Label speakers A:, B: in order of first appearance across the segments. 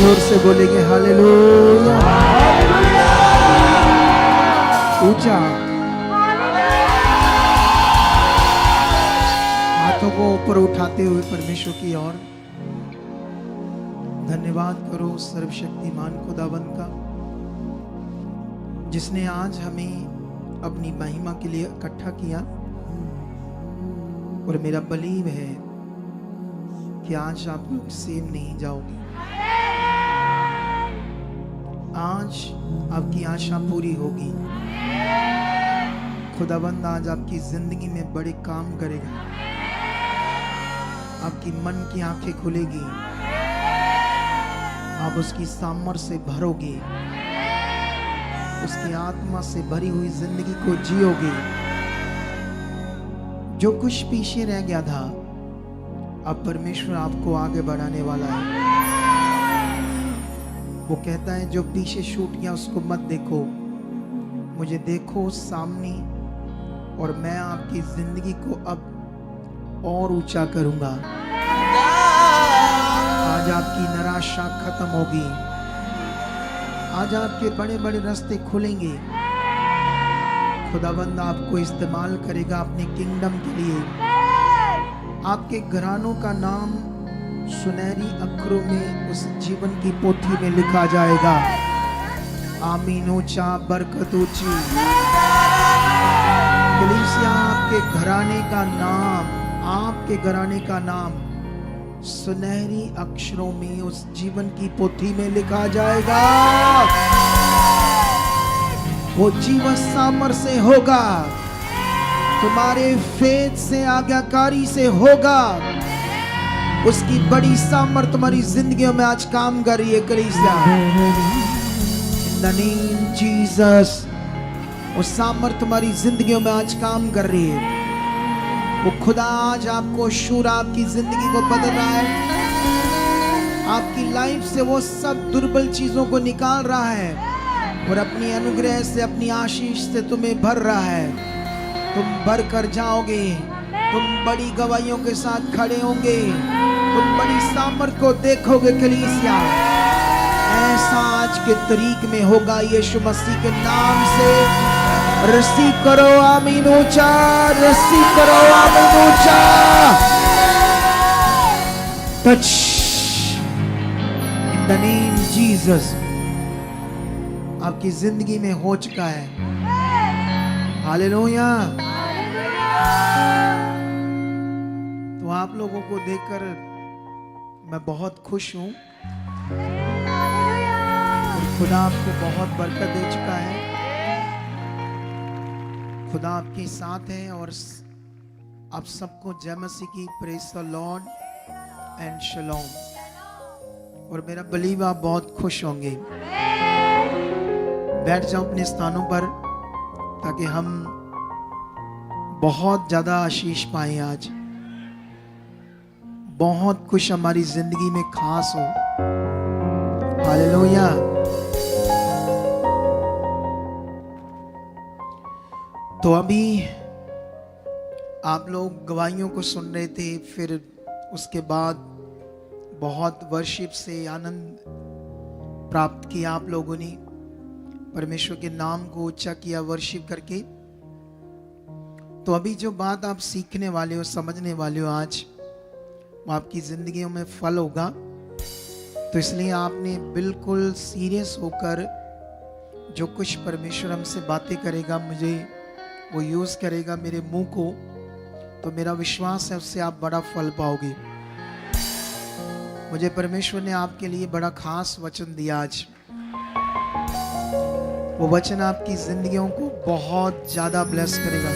A: जोर से बोलेंगे हालेलुया। ऊंचा हाथों को ऊपर उठाते हुए परमेश्वर की ओर धन्यवाद करो सर्वशक्तिमान खुदावंद का, जिसने आज हमें अपनी महिमा के लिए इकट्ठा किया। और मेरा बिलीव है कि आज आप लोग सेम नहीं जाओगे। आज आपकी आशा पूरी होगी। खुदावंद आज आपकी जिंदगी में बड़े काम करेगा। आपकी मन की आंखें खुलेगी, आप उसकी सामर्थ से भरोगे, उसकी आत्मा से भरी हुई जिंदगी को जियोगे। जो कुछ पीछे रह गया था, अब परमेश्वर आपको आगे बढ़ाने वाला है। वो कहता है जो पीछे छूट गया उसको मत देखो, मुझे देखो सामने, और मैं आपकी जिंदगी को अब और ऊंचा करूंगा। आज आपकी निराशा खत्म होगी। आज आपके बड़े बड़े रास्ते खुलेंगे। खुदाबंद आपको इस्तेमाल करेगा अपने किंगडम के लिए। आपके घरानों का नाम सुनहरी अक्षरों में उस जीवन की पोथी में लिखा जाएगा। आमीन। ऊंचा बरकत ऊंची। कलीसिया आपके घराने का नाम, आपके घराने का नाम सुनहरी अक्षरों में उस जीवन की पोथी में लिखा जाएगा। वो जीवन सामर्थ से होगा, तुम्हारे फेथ से, आज्ञाकारी से होगा। उसकी बड़ी सामर्थ तुम्हारी जिंदगियों में आज काम कर रही है कलीसिया। इन द नेम जीसस, वो सामर्थ तुम्हारी जिंदगियों में आज काम कर रही है। वो खुदा आज आपको शूर, आपकी जिंदगी को बदल रहा है। आपकी लाइफ से वो सब दुर्बल चीजों को निकाल रहा है और अपनी अनुग्रह से, अपनी आशीष से तुम्हें भर रहा है। तुम भर कर जाओगे, तुम बड़ी गवाहियों के साथ खड़े होंगे, तुम बड़ी सामर्थ को देखोगे कलीसिया। ऐसा आज के तरीक में होगा यीशु मसीह के नाम से। रिसीव करो आमीन ऊंचा, रिसीव करो आमीन ऊंचा। Touch in the name Jesus. आपकी जिंदगी में हो चुका है। हालेलुया। तो आप लोगों को देखकर मैं बहुत खुश हूं। खुदा आपको बहुत बरकत दे चुका है। खुदा आपके साथ है और आप सबको जय मसीह की प्रेज द लॉर्ड एंड शलोम। और मेरा बिलीव आप बहुत खुश होंगे। बैठ जाओ अपने स्थानों पर ताकि हम बहुत ज्यादा आशीष पाएं। आज बहुत कुछ हमारी जिंदगी में खास हो। हालेलुया। तो अभी आप लोग गवाहियों को सुन रहे थे, फिर उसके बाद बहुत वर्शिप से आनंद प्राप्त किया। आप लोगों ने परमेश्वर के नाम को ऊंचा किया वर्शिप करके। तो अभी जो बात आप सीखने वाले हो, समझने वाले हो आज, वो आपकी जिंदगियों में फल होगा। तो इसलिए आपने बिल्कुल सीरियस होकर जो कुछ परमेश्वर हमसे बातें करेगा, मुझे वो यूज करेगा मेरे मुंह को, तो मेरा विश्वास है उससे आप बड़ा फल पाओगे। मुझे परमेश्वर ने आपके लिए बड़ा खास वचन दिया आज। वो वचन आपकी जिंदगियों को बहुत ज्यादा ब्लेस करेगा।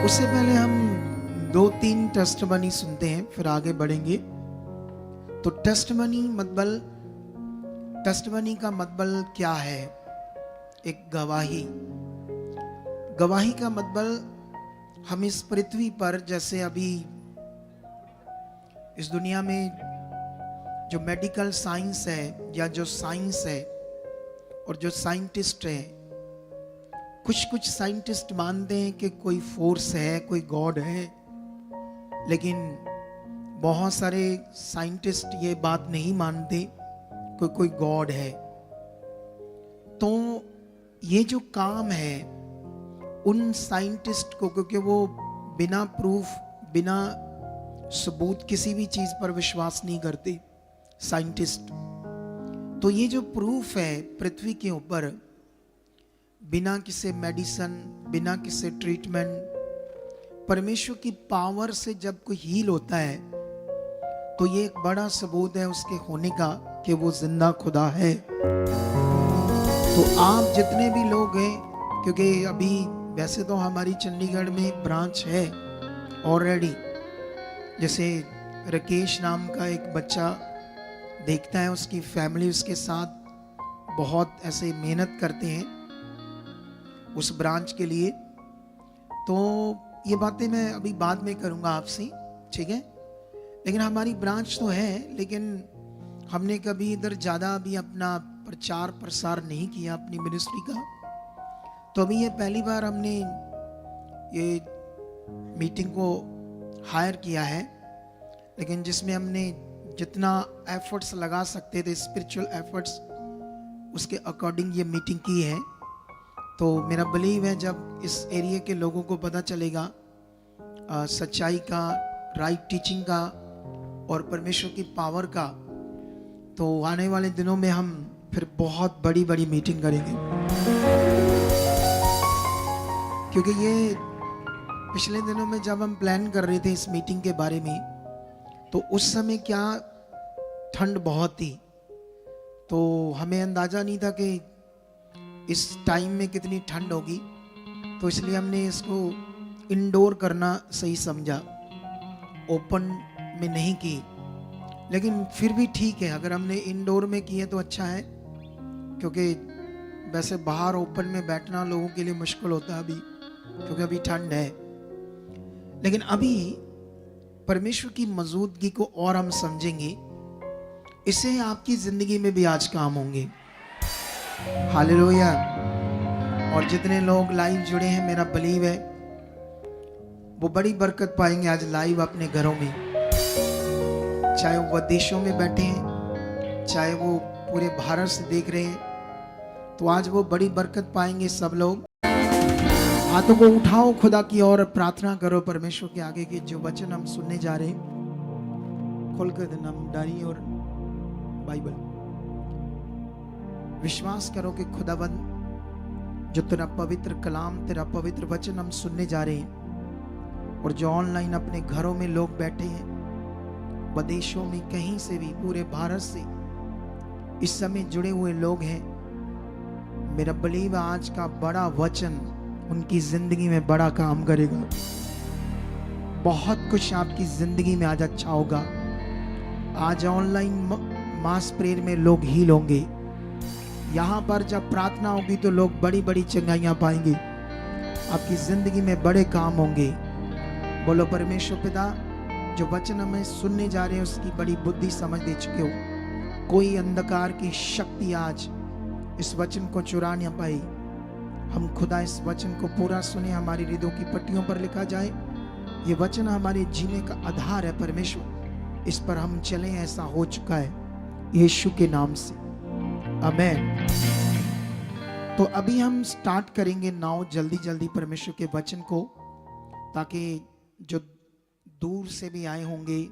A: उससे पहले हम 2-3 टेस्टमनी सुनते हैं, फिर आगे बढ़ेंगे। तो टेस्टमनी का मतलब क्या है? एक गवाही। गवाही का मतलब हम इस पृथ्वी पर, जैसे अभी इस दुनिया में जो मेडिकल साइंस है या जो साइंस है और जो साइंटिस्ट है, कुछ साइंटिस्ट मानते हैं कि कोई फोर्स है, कोई गॉड है, लेकिन बहुत सारे साइंटिस्ट ये बात नहीं मानते कोई कोई गॉड है। तो ये जो काम है उन साइंटिस्ट को, क्योंकि वो बिना प्रूफ, बिना सबूत किसी भी चीज पर विश्वास नहीं करते साइंटिस्ट, तो ये जो प्रूफ है पृथ्वी के ऊपर, बिना किसी मेडिसिन, बिना किसी ट्रीटमेंट, परमेश्वर की पावर से जब कोई हील होता है तो ये एक बड़ा सबूत है उसके होने का कि वो जिंदा खुदा है। तो आप जितने भी लोग हैं, क्योंकि अभी वैसे तो हमारी चंडीगढ़ में ब्रांच है ऑलरेडी, जैसे राकेश नाम का एक बच्चा देखता है, उसकी फैमिली उसके साथ बहुत ऐसे मेहनत करते हैं उस ब्रांच के लिए। तो ये बातें मैं अभी बाद में करूंगा आपसे, ठीक है। लेकिन हमारी ब्रांच तो है, लेकिन हमने कभी इधर ज़्यादा अभी अपना प्रचार प्रसार नहीं किया अपनी मिनिस्ट्री का। तो अभी ये पहली बार हमने ये मीटिंग को हायर किया है, लेकिन जिसमें हमने जितना एफर्ट्स लगा सकते थे, स्पिरिचुअल एफर्ट्स, उसके अकॉर्डिंग ये मीटिंग की है। तो मेरा बिलीव है जब इस एरिया के लोगों को पता चलेगा सच्चाई का, राइट टीचिंग का और परमेश्वर की पावर का, तो आने वाले दिनों में हम फिर बहुत बड़ी बड़ी मीटिंग करेंगे। क्योंकि ये पिछले दिनों में जब हम प्लान कर रहे थे इस मीटिंग के बारे में, तो उस समय क्या ठंड बहुत थी, तो हमें अंदाजा नहीं था कि इस टाइम में कितनी ठंड होगी। तो इसलिए हमने इसको इंडोर करना सही समझा, ओपन में नहीं की। लेकिन फिर भी ठीक है, अगर हमने इंडोर में किए तो अच्छा है, क्योंकि वैसे बाहर ओपन में बैठना लोगों के लिए मुश्किल होता है अभी, क्योंकि अभी ठंड है। लेकिन अभी परमेश्वर की मौजूदगी को और हम समझेंगे, इससे आपकी जिंदगी में भी आज काम होंगे। हालेलुया। और जितने लोग लाइव जुड़े हैं, मेरा बिलीव है वो बड़ी बरकत पाएंगे आज लाइव अपने घरों में, चाहे वो विदेशों में बैठे हैं, चाहे वो पूरे भारत से देख रहे हैं, तो आज वो बड़ी बरकत पाएंगे सब लोग। हाथों को उठाओ खुदा की ओर, प्रार्थना करो परमेश्वर के आगे कि जो वचन हम सुनने जा रहे हैं, खोलकर देना डायरी और बाइबल। विश्वास करो कि खुदाबंद जो तेरा पवित्र कलाम, तेरा पवित्र वचन हम सुनने जा रहे हैं, और जो ऑनलाइन अपने घरों में लोग बैठे हैं, विदेशों में कहीं से भी, पूरे भारत से इस समय जुड़े हुए लोग हैं, मेरा बिलीव आज का बड़ा वचन उनकी जिंदगी में बड़ा काम करेगा। बहुत कुछ आपकी जिंदगी में आज अच्छा होगा। आज ऑनलाइन मास प्रेयर में लोग हील होंगे, यहाँ पर जब प्रार्थना होगी तो लोग बड़ी बड़ी चंगाइयाँ पाएंगे, आपकी जिंदगी में बड़े काम होंगे। बोलो परमेश्वर पिता, जो वचन हमें सुनने जा रहे हैं उसकी बड़ी बुद्धि समझ दे चुके हो, कोई अंधकार की शक्ति आज इस वचन को चुरा न पाई। हम खुदा इस वचन को पूरा सुने, हमारी हृदयों की पट्टियों पर लिखा जाए। ये वचन हमारे जीने का आधार है परमेश्वर, इस पर हम चलें, ऐसा हो चुका है यीशु के नाम से, आमेन। तो अभी हम स्टार्ट करेंगे नाउ जल्दी जल्दी परमेश्वर के वचन को, ताकि जो दूर से भी आए होंगे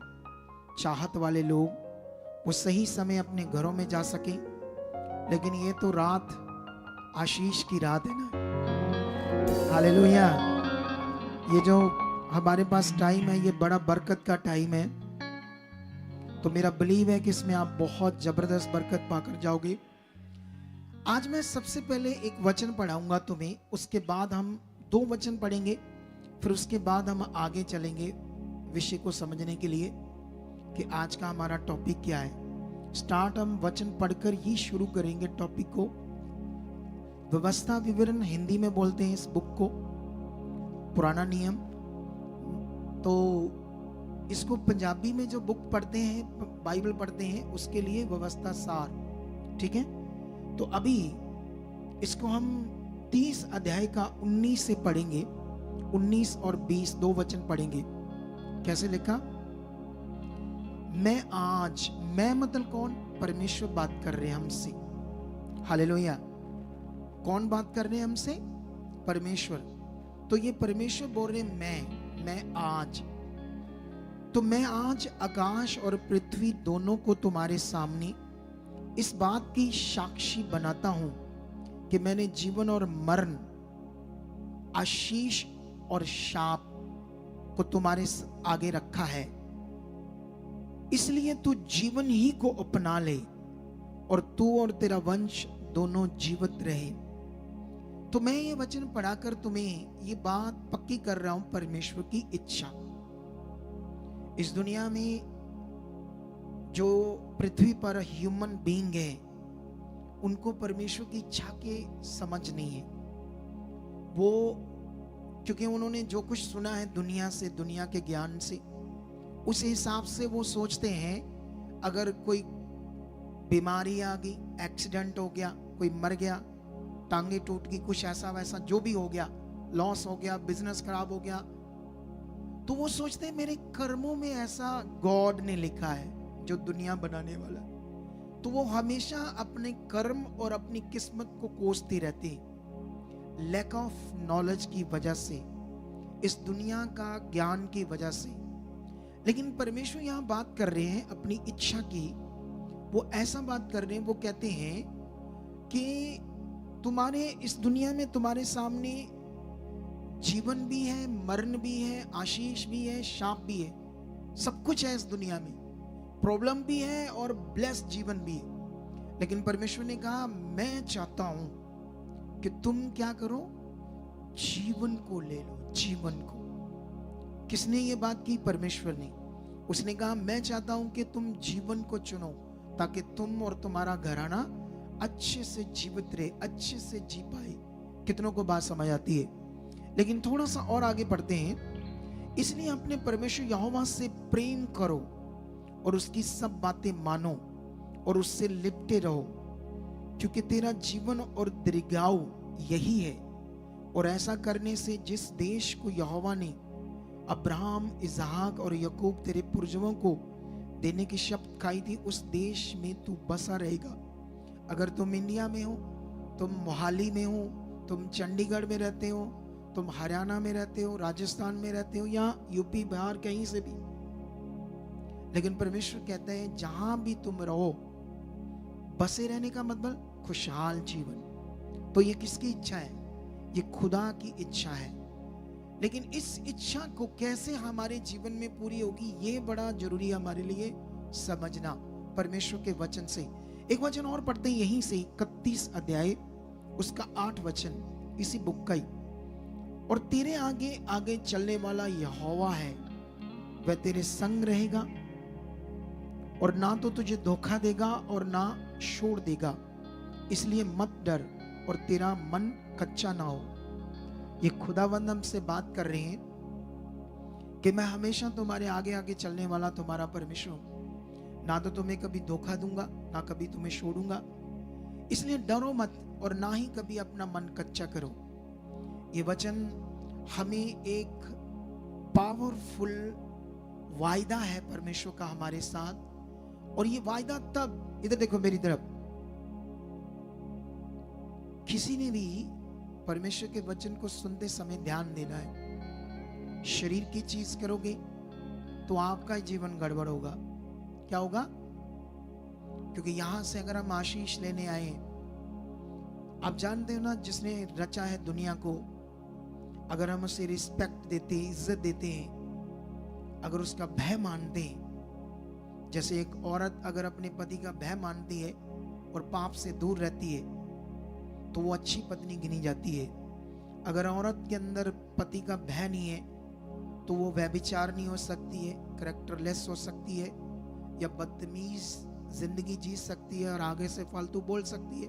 A: चाहत वाले लोग, वो सही समय अपने घरों में जा सकें। लेकिन ये तो रात आशीष की रात है ना, हालेलुया। ये जो हमारे पास टाइम है, ये बड़ा बरकत का टाइम है। तो मेरा बिलीव है कि इसमें आप बहुत जबरदस्त बरकत पाकर जाओगे। आज मैं सबसे पहले एक वचन पढ़ाऊंगा तुम्हें, उसके बाद हम 2 वचन पढ़ेंगे, फिर उसके बाद हम आगे चलेंगे विषय को समझने के लिए कि आज का हमारा टॉपिक क्या है। स्टार्ट हम वचन पढ़कर ही शुरू करेंगे टॉपिक को। व्यवस्था विवरण हिंदी में बोलते हैं इस बुक को, पुराना नियम। तो इसको पंजाबी में जो बुक पढ़ते हैं, बाइबल पढ़ते हैं, उसके लिए व्यवस्था सार, ठीक है। तो अभी इसको हम 30 अध्याय का 19 से पढ़ेंगे। 19 और 20 2 वचन पढ़ेंगे। कैसे लिखा? मैं आज, मैं मतलब कौन? परमेश्वर बात कर रहे हैं हमसे। हालेलुया। कौन बात कर रहे हैं हमसे? परमेश्वर। तो ये परमेश्वर बोल रहे मैं आज। तो मैं आज आकाश और पृथ्वी दोनों को तुम्हारे सामने इस बात की साक्षी बनाता हूं कि मैंने जीवन और मरण, आशीष और शाप को तुम्हारे आगे रखा है। इसलिए तू जीवन ही को अपना ले और तू और तेरा वंश दोनों जीवित रहे। तो मैं ये वचन पढ़ाकर तुम्हें ये बात पक्की कर रहा हूं, परमेश्वर की इच्छा। इस दुनिया में जो पृथ्वी पर ह्यूमन बीइंग है, उनको परमेश्वर की इच्छा के समझ नहीं है। वो क्योंकि उन्होंने जो कुछ सुना है दुनिया से, दुनिया के ज्ञान से, उस हिसाब से वो सोचते हैं अगर कोई बीमारी आ गई, एक्सीडेंट हो गया, कोई मर गया, टांगे टूट गई, कुछ ऐसा वैसा जो भी हो गया, लॉस हो गया, बिजनेस खराब हो गया, तो वो सोचते हैं मेरे कर्मों में ऐसा गॉड ने लिखा है जो दुनिया बनाने वाला। तो वो हमेशा अपने कर्म और अपनी किस्मत को कोसती रहती, लैक ऑफ नॉलेज की वजह से, इस दुनिया का ज्ञान की वजह से। लेकिन परमेश्वर यहां बात कर रहे हैं अपनी इच्छा की। वो ऐसा बात कर रहे हैं, वो कहते हैं कि तुम्हारे इस दुनिया में तुम्हारे सामने जीवन भी है, मरण भी है, आशीष भी है, शाप भी है, सब कुछ है इस दुनिया में। प्रॉब्लम भी है और ब्लेस्ड जीवन भी है। लेकिन परमेश्वर ने कहा मैं चाहता हूं कि तुम क्या करो? जीवन को ले लो, जीवन को। किसने ये बात की? परमेश्वर ने। उसने कहा मैं चाहता हूं कि तुम जीवन को चुनो ताकि तुम और तुम्हारा घराना अच्छे से जीवित रहे, अच्छे से जी पाए। कितनों को बात समझ आती है? लेकिन थोड़ा सा और आगे बढ़ते हैं। इसलिए अपने परमेश्वर यहोवा से प्रेम करो और उसकी सब बातें मानो और उससे लिपटे रहो, क्योंकि तेरा जीवन और दीर्घायु यही है। और ऐसा करने से जिस देश को यहोवा ने अब्राहम, इसहाक और याकूब तेरे पूर्वजों को देने की शपथ खाई थी, उस देश में तू बसा रहेगा। अगर तुम इंडिया में हो, तुम मोहाली में हो, तुम चंडीगढ़ में रहते हो, तुम हरियाणा में रहते हो, राजस्थान में रहते हो, या यूपी, बिहार, कहीं से भी, लेकिन परमेश्वर कहते हैं जहां भी तुम रहो, बसे रहने का मतलब खुशहाल जीवन। तो ये किसकी इच्छा है? ये खुदा की इच्छा है। लेकिन इस इच्छा को कैसे हमारे जीवन में पूरी होगी, ये बड़ा जरूरी है हमारे लिए समझना परमेश्वर के वचन से। एक वचन और पढ़ते हैं यहीं से, 31 अध्याय उसका 8 वचन, इसी बुक का ही। और तेरे आगे आगे चलने वाला यहोवा है, वह तेरे संग रहेगा और ना तो तुझे धोखा देगा और ना छोड़ देगा। इसलिए मत डर और तेरा मन कच्चा ना हो। ये खुदावंद हमसे बात कर रहे हैं कि मैं हमेशा तुम्हारे आगे आगे चलने वाला तुम्हारा परमेश्वर हूं। ना तो तुम्हें कभी धोखा दूंगा, ना कभी तुम्हें छोड़ूंगा। इसलिए डरो मत और ना ही कभी अपना मन कच्चा करो। ये वचन हमें एक पावरफुल वायदा है परमेश्वर का हमारे साथ। और ये वायदा तब, इधर देखो मेरी तरफ, किसी ने भी परमेश्वर के वचन को सुनते समय ध्यान देना है। शरीर की चीज करोगे तो आपका जीवन गड़बड़ होगा। क्या होगा? क्योंकि यहां से अगर हम आशीष लेने आए, आप जानते हो ना, जिसने रचा है दुनिया को, अगर हम उसे रिस्पेक्ट देते, इज्जत देते हैं, अगर उसका भय मानते हैं, जैसे एक औरत अगर अपने पति का भय मानती है और पाप से दूर रहती है तो वो अच्छी पत्नी गिनी जाती है। अगर औरत के अंदर पति का भय नहीं है तो वो व्यभिचार नहीं हो सकती है, कैरेक्टरलेस हो सकती है, या बदतमीज जिंदगी जी सकती है और आगे से फालतू बोल सकती है।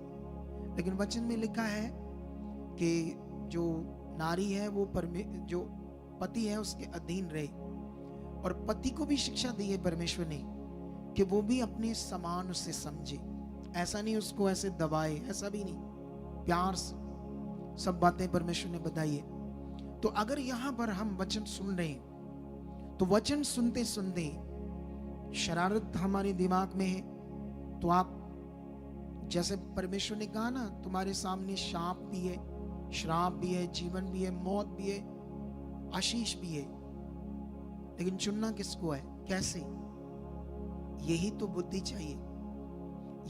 A: लेकिन वचन में लिखा है कि जो नारी है वो जो पति है उसके अधीन रहे। और पति को भी शिक्षा दी है परमेश्वर ने कि वो भी अपने समान उसे समझे। ऐसा नहीं उसको ऐसे दबाए, ऐसा भी नहीं, प्यार से सब बातें परमेश्वर ने बताई है। तो अगर यहां पर हम वचन सुन रहे हैं तो वचन सुनते सुनते शरारत हमारे दिमाग में है, तो आप जैसे परमेश्वर ने कहा ना, तुम्हारे सामने शाप भी है, श्राप भी है, जीवन भी है, मौत भी है, आशीष भी है, लेकिन चुनना किसको है, कैसे? यही तो बुद्धि चाहिए,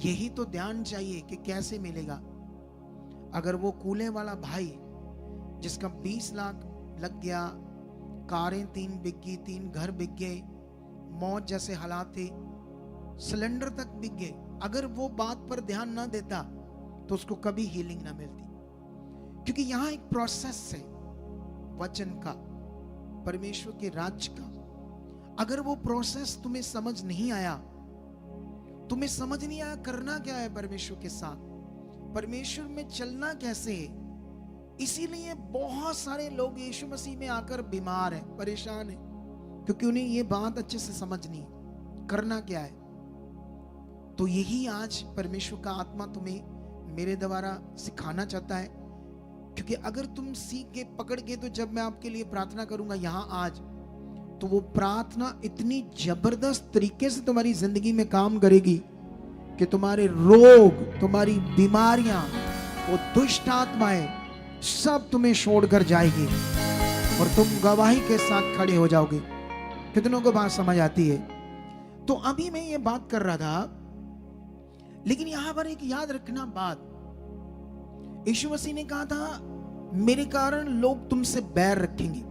A: यही तो ध्यान चाहिए कि कैसे मिलेगा। अगर वो कूले वाला भाई जिसका 20 लाख लग गया, कारें 3 बिक गई, 3 घर बिक गए, मौत जैसे हालात थे, सिलेंडर तक बिक गए, अगर वो बात पर ध्यान ना देता तो उसको कभी हीलिंग ना मिलती। क्योंकि यहां एक प्रोसेस है वचन का, परमेश्वर के राज्य का। अगर वो प्रोसेस तुम्हें समझ नहीं आया, तुम्हें समझ नहीं आया करना क्या है परमेश्वर के साथ, परमेश्वर में चलना कैसे है, इसीलिए बहुत सारे लोग यीशु मसीह में आकर बीमार हैं, परेशान हैं, क्योंकि उन्हें ये बात अच्छे से समझ नहीं करना क्या है। तो यही आज परमेश्वर का आत्मा तुम्हें मेरे द्वारा सिखाना चाहता है। क्योंकि अगर तुम सीख के पकड़ के, तो जब मैं आपके लिए प्रार्थना करूंगा यहां आज, तो वो प्रार्थना इतनी जबरदस्त तरीके से तुम्हारी जिंदगी में काम करेगी कि तुम्हारे रोग, तुम्हारी बीमारियां, वो दुष्ट आत्माएं सब तुम्हें छोड़कर जाएगी और तुम गवाही के साथ खड़े हो जाओगे। कितनों को बात समझ आती है? तो अभी मैं ये बात कर रहा था, लेकिन यहां पर एक याद रखना बात, यीशु मसीह ने कहा था मेरे कारण लोग तुमसे बैर रखेंगे।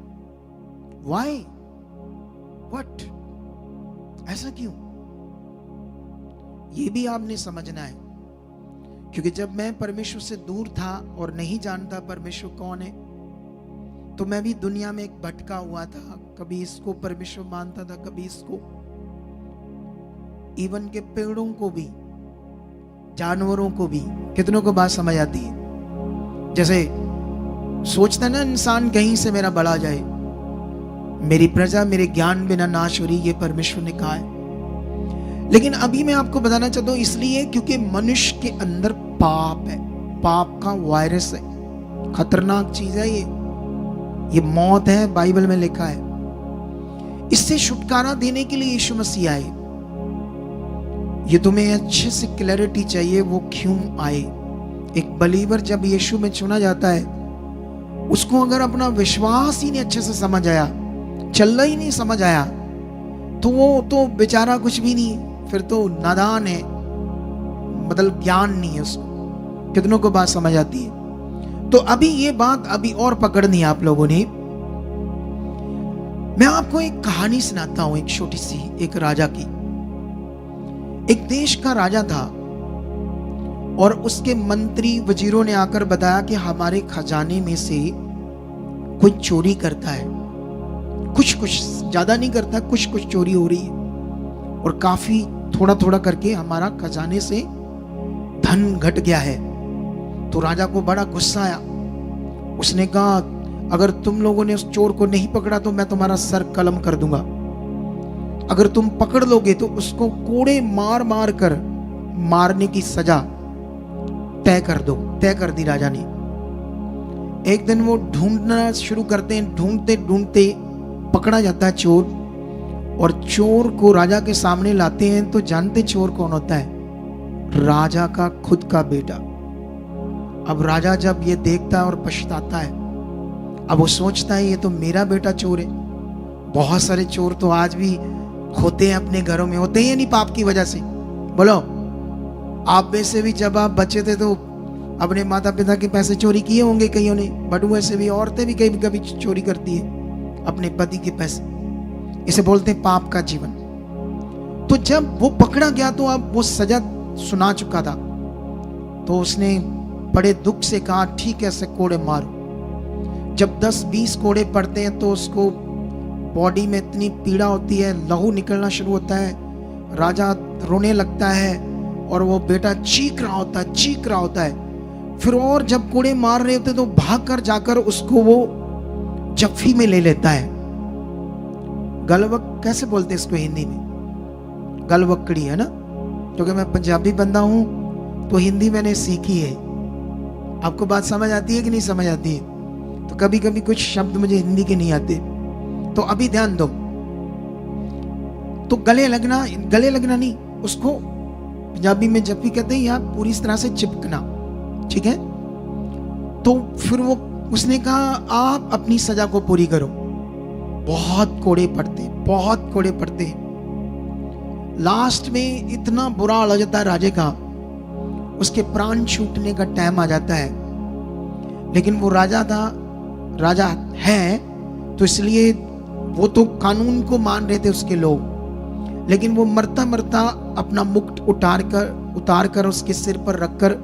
A: वाई? व्हाट? ऐसा क्यों? ये भी आपने समझना है। क्योंकि जब मैं परमेश्वर से दूर था और नहीं जानता परमेश्वर कौन है, तो मैं भी दुनिया में एक भटका हुआ था। कभी इसको परमेश्वर मानता था, कभी इसको। इवन के पेड़ों को भी, जानवरों को भी। कितनों को बात समझ आती है? जैसे सोचता ना इंसान कहीं से मेरा बड़ा जाए, मेरी प्रजा मेरे ज्ञान बिना नाश हो रही, ये परमेश्वर ने कहा है। लेकिन अभी मैं आपको बताना चाहता हूं, इसलिए क्योंकि मनुष्य के अंदर पाप है, पाप का वायरस है, खतरनाक चीज है ये मौत है, बाइबल में लिखा है। इससे छुटकारा देने के लिए यीशु मसीह आए। ये तुम्हें अच्छे से क्लैरिटी चाहिए वो क्यों आए। एक बलीवर जब यीशु में चुना जाता है, उसको अगर अपना विश्वास ही नहीं अच्छे से समझ आया, चलना ही नहीं समझ आया, तो वो तो बेचारा कुछ भी नहीं, फिर तो नादान है, मतलब ज्ञान नहीं है उसको। कितनों को बात समझ आती है? तो अभी ये बात अभी और पकड़नी है आप लोगों ने। मैं आपको एक कहानी सुनाता हूं, एक छोटी सी, एक राजा की। एक देश का राजा था और उसके मंत्री वजीरों ने आकर बताया कि हमारे खजाने में से कोई चोरी करता है। कुछ ज्यादा नहीं करता, कुछ चोरी हो रही है और काफी थोड़ा थोड़ा करके हमारा खजाने से धन घट गया है। तो राजा को बड़ा गुस्सा आया। उसने कहा अगर तुम लोगों ने उस चोर को नहीं पकड़ा तो मैं तुम्हारा सर कलम कर दूंगा। अगर तुम पकड़ लोगे तो उसको कोड़े मार मार कर मारने की सजा तय कर दो। तय कर दी राजा ने। एक दिन वो ढूंढना शुरू करते हैं, ढूंढते ढूंढते पकड़ा जाता है चोर, और चोर को राजा के सामने लाते हैं। तो जानते चोर कौन होता है? राजा का खुद का बेटा। अब राजा जब ये देखता है और पछताता है, अब वो सोचता है ये तो मेरा बेटा चोर है। बहुत सारे चोर तो आज भी होते हैं अपने घरों में, होते हैं नहीं पाप की वजह से। बोलो, आप में से भी जब आप बच्चे थे तो अपने माता पिता के पैसे चोरी किए होंगे कईयों ने, बट वैसे भी औरतें भी कभी कभी चोरी करती है अपने पति के पैसे। इसे बोलते हैं पाप का जीवन। तो जब वो पकड़ा गया तो अब वो सजा सुना चुका था, तो उसने बड़े दुख से कहा ठीक है, ऐसे कोड़े मारो। जब 10-20 कोड़े पड़ते हैं तो उसको बॉडी में इतनी पीड़ा होती है, लहू निकलना शुरू होता है, राजा रोने लगता है और वो बेटा चीख रहा होता है। फिर और जब कोड़े मार रहे होते तो भागकर जाकर उसको वो जफ्फी में ले लेता है। गलवक कैसे बोलते हैं इसको हिंदी में? गलवकड़ी है ना, क्योंकि मैं पंजाबी बंदा हूं तो हिंदी मैंने सीखी है। आपको बात समझ आती है कि नहीं समझ आती है? तो कभी कभी कुछ शब्द मुझे हिंदी के नहीं आते, तो अभी ध्यान दो। तो गले लगना नहीं, उसको पंजाबी में जब भी कहते हैं या पूरी तरह से चिपकना, ठीक है। तो फिर वो उसने कहा आप अपनी सजा को पूरी करो। बहुत कोड़े पड़ते। लास्ट में इतना बुरा हाल हो जाता है राजे का, उसके प्राण छूटने का टाइम आ जाता है। लेकिन वो राजा है तो इसलिए वो तो कानून को मान रहे थे उसके लोग, लेकिन वो मरता मरता अपना मुकुट उतार कर उसके सिर पर रखकर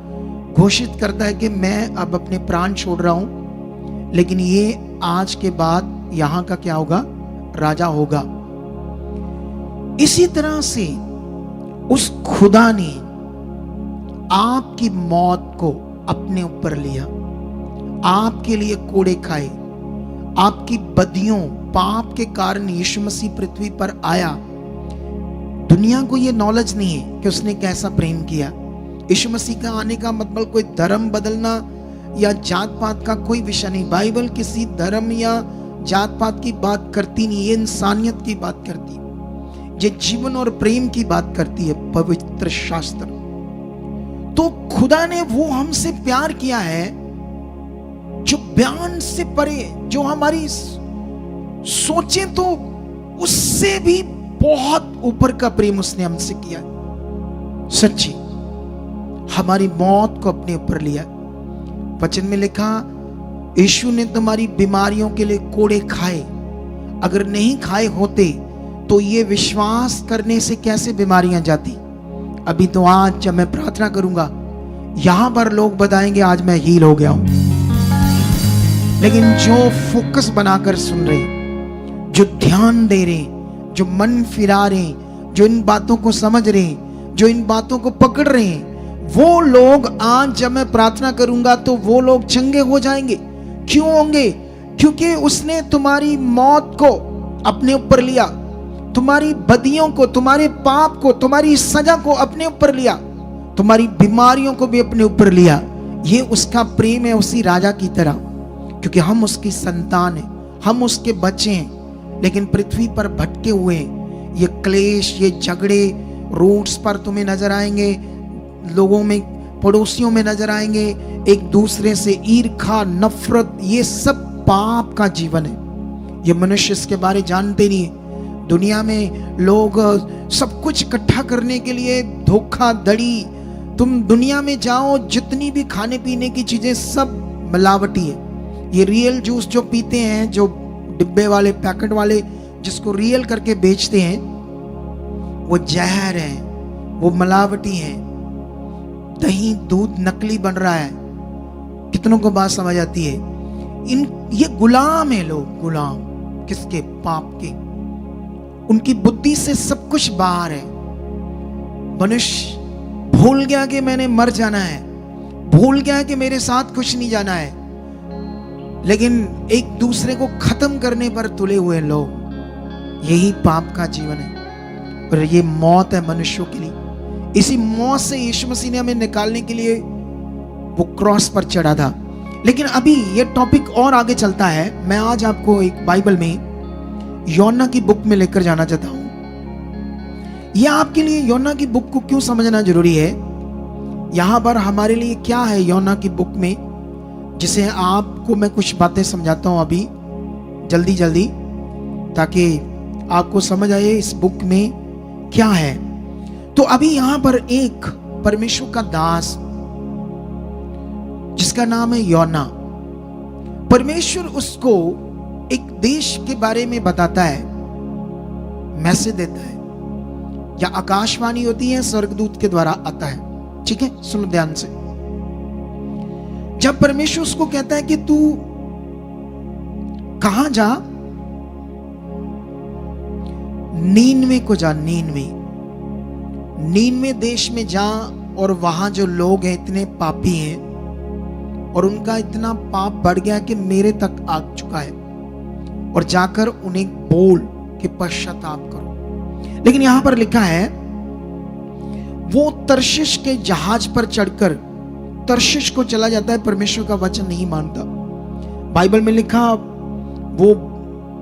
A: घोषित करता है कि मैं अब अपने प्राण छोड़ रहा हूं, लेकिन ये आज के बाद यहां का क्या होगा, राजा होगा। इसी तरह से उस खुदा ने आपकी मौत को अपने ऊपर लिया, आपके लिए कोड़े खाए, आपकी बदियों पाप के कारण यीशु मसीह पृथ्वी पर आया। दुनिया को यह नॉलेज नहीं है कि उसने कैसा प्रेम किया। यीशु मसीह का आने का मतलब कोई धर्म बदलना या जात पात का कोई विषय नहीं। बाइबल किसी धर्म या जात पात की बात करती नहीं, ये इंसानियत की बात करती है, ये जीवन और प्रेम की बात करती है पवित्र शास्त्र। तो खुदा ने वो हमसे प्यार किया है जो बयान से परे, जो हमारी सोचे तो उससे भी बहुत ऊपर का प्रेम उसने हमसे किया। सच्ची हमारी मौत को अपने ऊपर लिया। वचन में लिखा यीशु ने तुम्हारी बीमारियों के लिए कोड़े खाए। अगर नहीं खाए होते तो ये विश्वास करने से कैसे बीमारियां जाती। अभी तो आज जब मैं प्रार्थना करूंगा यहां पर लोग बताएंगे आज मैं हील हो गया हूं, लेकिन जो फोकस बनाकर सुन रहे, जो ध्यान दे रहे, जो मन फिरा रहे, जो इन बातों को समझ रहे, जो इन बातों को पकड़ रहे हैं, वो लोग आज जब मैं प्रार्थना करूंगा तो वो लोग चंगे हो जाएंगे। क्यों होंगे? क्योंकि उसने तुम्हारी मौत को अपने ऊपर लिया, तुम्हारी बदियों को, तुम्हारे पाप को, तुम्हारी सजा को अपने ऊपर लिया, तुम्हारी बीमारियों को भी अपने ऊपर लिया। ये उसका प्रेम है उसी राजा की तरह, क्योंकि हम उसकी संतान हैं, हम उसके बच्चे हैं, लेकिन पृथ्वी पर भटके हुए हैं। ये क्लेश, ये झगड़े रोड्स पर तुम्हें नजर आएंगे, लोगों में, पड़ोसियों में नजर आएंगे, एक दूसरे से ईर्खा, नफरत, ये सब पाप का जीवन है। ये मनुष्य इसके बारे जानते नहीं है। दुनिया में लोग सब कुछ इकट्ठा करने के लिए धोखाधड़ी, तुम दुनिया में जाओ जितनी भी खाने पीने की चीजें सब मिलावटी है। ये रियल जूस जो पीते हैं, जो डिब्बे वाले, पैकेट वाले जिसको रियल करके बेचते हैं, वो जहर है, वो मिलावटी है। दही दूध नकली बन रहा है। कितनों को बात समझ आती है? ये गुलाम है लोग, गुलाम किसके? पाप के। उनकी बुद्धि से सब कुछ बाहर है। मनुष्य भूल गया कि मैंने मर जाना है, भूल गया कि मेरे साथ कुछ नहीं जाना है, लेकिन एक दूसरे को खत्म करने पर तुले हुए लोग। यही पाप का जीवन है और ये मौत है मनुष्यों के लिए। इसी मौत से यीशु मसीह ने हमें निकालने के लिए वो क्रॉस पर चढ़ा था। लेकिन अभी ये टॉपिक और आगे चलता है। मैं आज आपको एक बाइबल में योना की बुक में लेकर जाना चाहता हूं। यह आपके लिए योना की बुक को क्यों समझना जरूरी है, यहां पर हमारे लिए क्या है योना की बुक में, जिसे आपको मैं कुछ बातें समझाता हूं अभी जल्दी जल्दी, ताकि आपको समझ आए इस बुक में क्या है। तो अभी यहां पर एक परमेश्वर का दास जिसका नाम है योना, परमेश्वर उसको एक देश के बारे में बताता है, मैसेज देता है, या आकाशवाणी होती है, स्वर्गदूत के द्वारा आता है। ठीक है, सुनो ध्यान से। जब परमेश्वर उसको कहता है कि तू कहां जा, नीनवे को जा, नीनवे देश में जा, और वहां जो लोग हैं इतने पापी हैं और उनका इतना पाप बढ़ गया कि मेरे तक आ चुका है, और जाकर उन्हें बोल कि पश्चाताप करो। लेकिन यहां पर लिखा है वो तर्शिश के जहाज पर चढ़कर तर्शिश को चला जाता है, परमेश्वर का वचन नहीं मानता। बाइबल में लिखा वो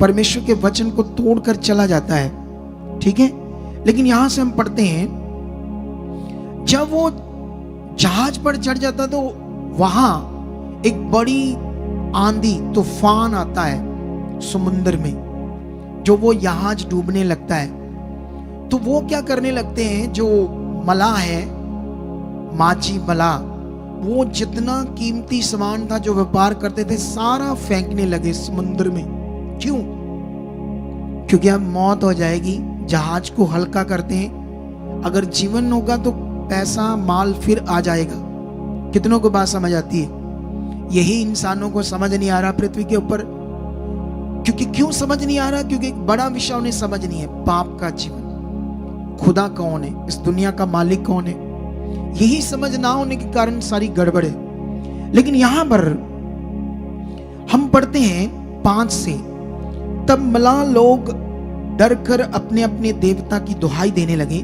A: परमेश्वर के वचन को तोड़कर चला जाता है। ठीक है, लेकिन यहां से हम पढ़ते हैं, जब वो जहाज पर चढ़ जाता तो वहां एक बड़ी आंधी तूफान आता है समुद्र में, जो वो जहाज डूबने लगता है। तो वो क्या करने लगते हैं, जो मलाह है, माझी मलाह, वो जितना कीमती सामान था जो व्यापार करते थे सारा फेंकने लगे समुद्र में। क्यों? क्योंकि अब मौत हो जाएगी, जहाज को हल्का करते हैं। अगर जीवन होगा तो पैसा माल फिर आ जाएगा। कितनों को बात समझ आती है? यही इंसानों को समझ नहीं आ रहा पृथ्वी के ऊपर। क्योंकि क्यों समझ नहीं आ रहा? क्योंकि एक बड़ा विषय उन्हें समझ नहीं है, पाप का जीवन, खुदा कौन है, इस दुनिया का मालिक कौन है, यही समझ ना होने के कारण सारी गड़बड़ है। लेकिन यहां पर हम पढ़ते हैं 5 से, तब मलाह लोग डर कर अपने अपने देवता की दुहाई देने लगे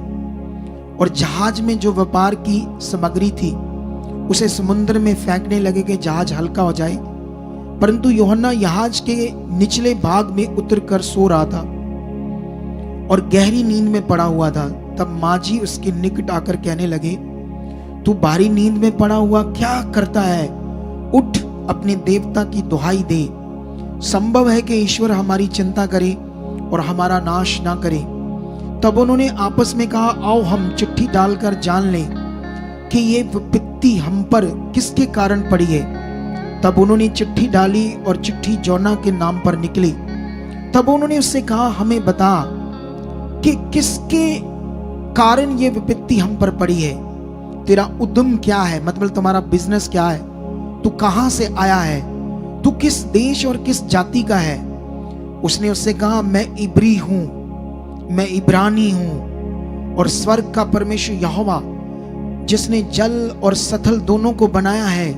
A: और जहाज में जो व्यापार की सामग्री थी उसे समुद्र में फेंकने लगे कि जहाज हल्का हो जाए। परंतु यूहन्ना जहाज के निचले भाग में उतरकर सो रहा था और गहरी नींद में पड़ा हुआ था। तब माझी उसके निकट आकर कहने लगे, तू भारी नींद में पड़ा हुआ क्या करता है? उठ, अपने देवता की दुहाई दे। संभव है कि ईश्वर हमारी चिंता करे और हमारा नाश ना करे। तब उन्होंने आपस में कहा, आओ हम चिट्ठी डालकर जान लें कि ये विपत्ति हम पर किसके कारण पड़ी है। तब उन्होंने चिट्ठी डाली और चिट्ठी जोना के नाम पर निकली। तब उन्होंने उससे कहा, हमें बता कि किसके कारण ये विपत्ति हम पर पड़ी है। तेरा उद्यम क्या है, मतलब तुम्हारा बिजनेस क्या है, तू कहां से आया है, तू किस देश और किस जाति का है। उसने उससे कहा, मैं इब्री हूं, मैं इब्रानी हूं और स्वर्ग का परमेश्वर यहोवा जिसने जल और सथल दोनों को बनाया है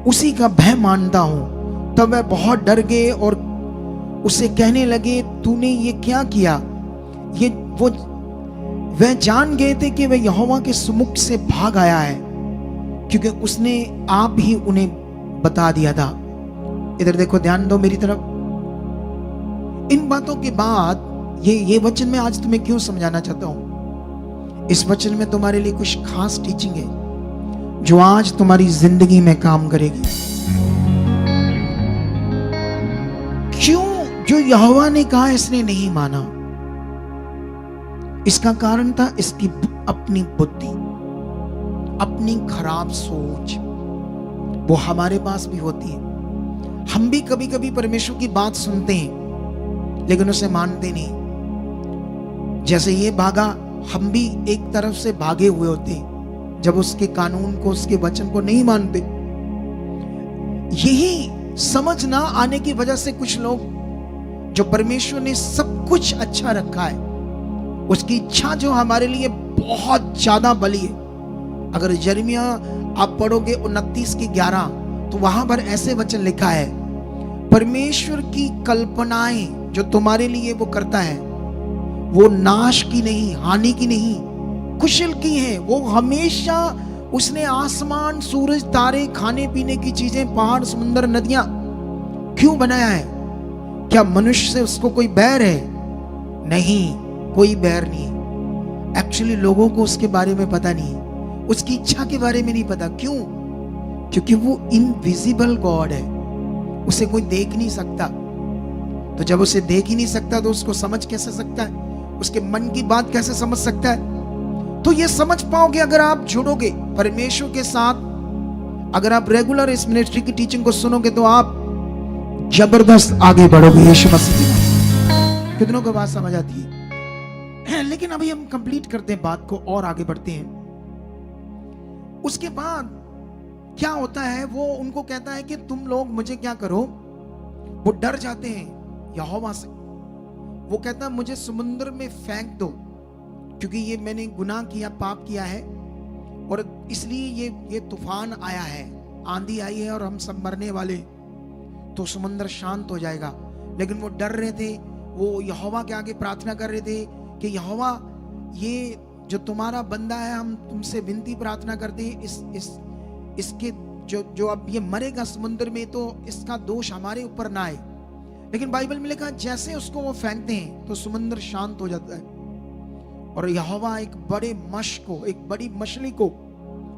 A: उसी का भय मानता हूं। तब वह बहुत डर गए और उसे कहने लगे, तूने ये क्या किया? ये वह जान गए थे कि वह यहोवा के सुमुख से भाग आया है, क्योंकि उसने आप ही उन्हें बता दिया था। इधर देखो, ध्यान दो मेरी तरफ। इन बातों के बाद ये वचन मैं आज तुम्हें क्यों समझाना चाहता हूं। इस वचन में तुम्हारे लिए कुछ खास टीचिंग है जो आज तुम्हारी जिंदगी में काम करेगी। क्यों? जो यहोवा ने कहा इसने नहीं माना। इसका कारण था इसकी अपनी बुद्धि, अपनी खराब सोच। वो हमारे पास भी होती है। हम भी कभी कभी परमेश्वर की बात सुनते हैं लेकिन उसे मानते नहीं। जैसे ये भागा, हम भी एक तरफ से भागे हुए होते हैं जब उसके कानून को, उसके वचन को नहीं मानते। यही समझ ना आने की वजह से कुछ लोग, जो परमेश्वर ने सब कुछ अच्छा रखा है, उसकी इच्छा जो हमारे लिए बहुत ज्यादा बली है। अगर यिर्मयाह आप पढ़ोगे 29:11 तो वहां पर ऐसे वचन लिखा है, परमेश्वर की कल्पनाएं जो तुम्हारे लिए वो करता है वो नाश की नहीं, हानि की नहीं, कुशल की है। वो हमेशा, उसने आसमान, सूरज, तारे, खाने पीने की चीजें, पहाड़, समुद्र, नदियां क्यों बनाया है? क्या मनुष्य से उसको कोई बैर है? नहीं, कोई बैर नहीं। एक्चुअली लोगों को उसके बारे में पता नहीं, उसकी इच्छा के बारे में नहीं पता। क्यों? क्योंकि वो इनविजिबल गॉड है, उसे कोई देख नहीं सकता। तो जब उसे देख ही नहीं सकता तो उसको समझ कैसे सकता है? उसके मन की बात कैसे समझ सकता है? तो ये समझ पाओगे अगर आप जुड़ोगे परमेश्वर के साथ। अगर आप रेगुलर इस मिनिस्ट्री की टीचिंग को सुनोगे तो आप जबरदस्त आगे बढ़ोगे यीशु मसीह की। कितनों को बात समझ आती है? लेकिन अभी हम कंप्लीट करते हैं बात को और आगे बढ़ते हैं। उसके बाद क्या होता है, वो उनको कहता है कि तुम लोग मुझे क्या करो। वो डर जाते हैं यहोवा से। वो कहता है मुझे समुद्र में फेंक दो, क्योंकि ये मैंने गुनाह किया, पाप किया है, और इसलिए ये तूफान आया है, आंधी आई है और हम सब मरने वाले, तो समुद्र शांत हो जाएगा। लेकिन वो डर रहे थे, वो यहोवा के आगे प्रार्थना कर रहे थे कि यहोवा, ये जो तुम्हारा बंदा है, हम तुमसे विनती प्रार्थना करते हैं, इसके जो अब ये मरेगा समुद्र में, तो इसका दोष हमारे ऊपर ना आए। लेकिन बाइबल में लिखा, जैसे उसको वो फेंकते हैं तो समुद्र शांत हो जाता है और यहोवा एक बड़े मश को, एक बड़ी मछली को,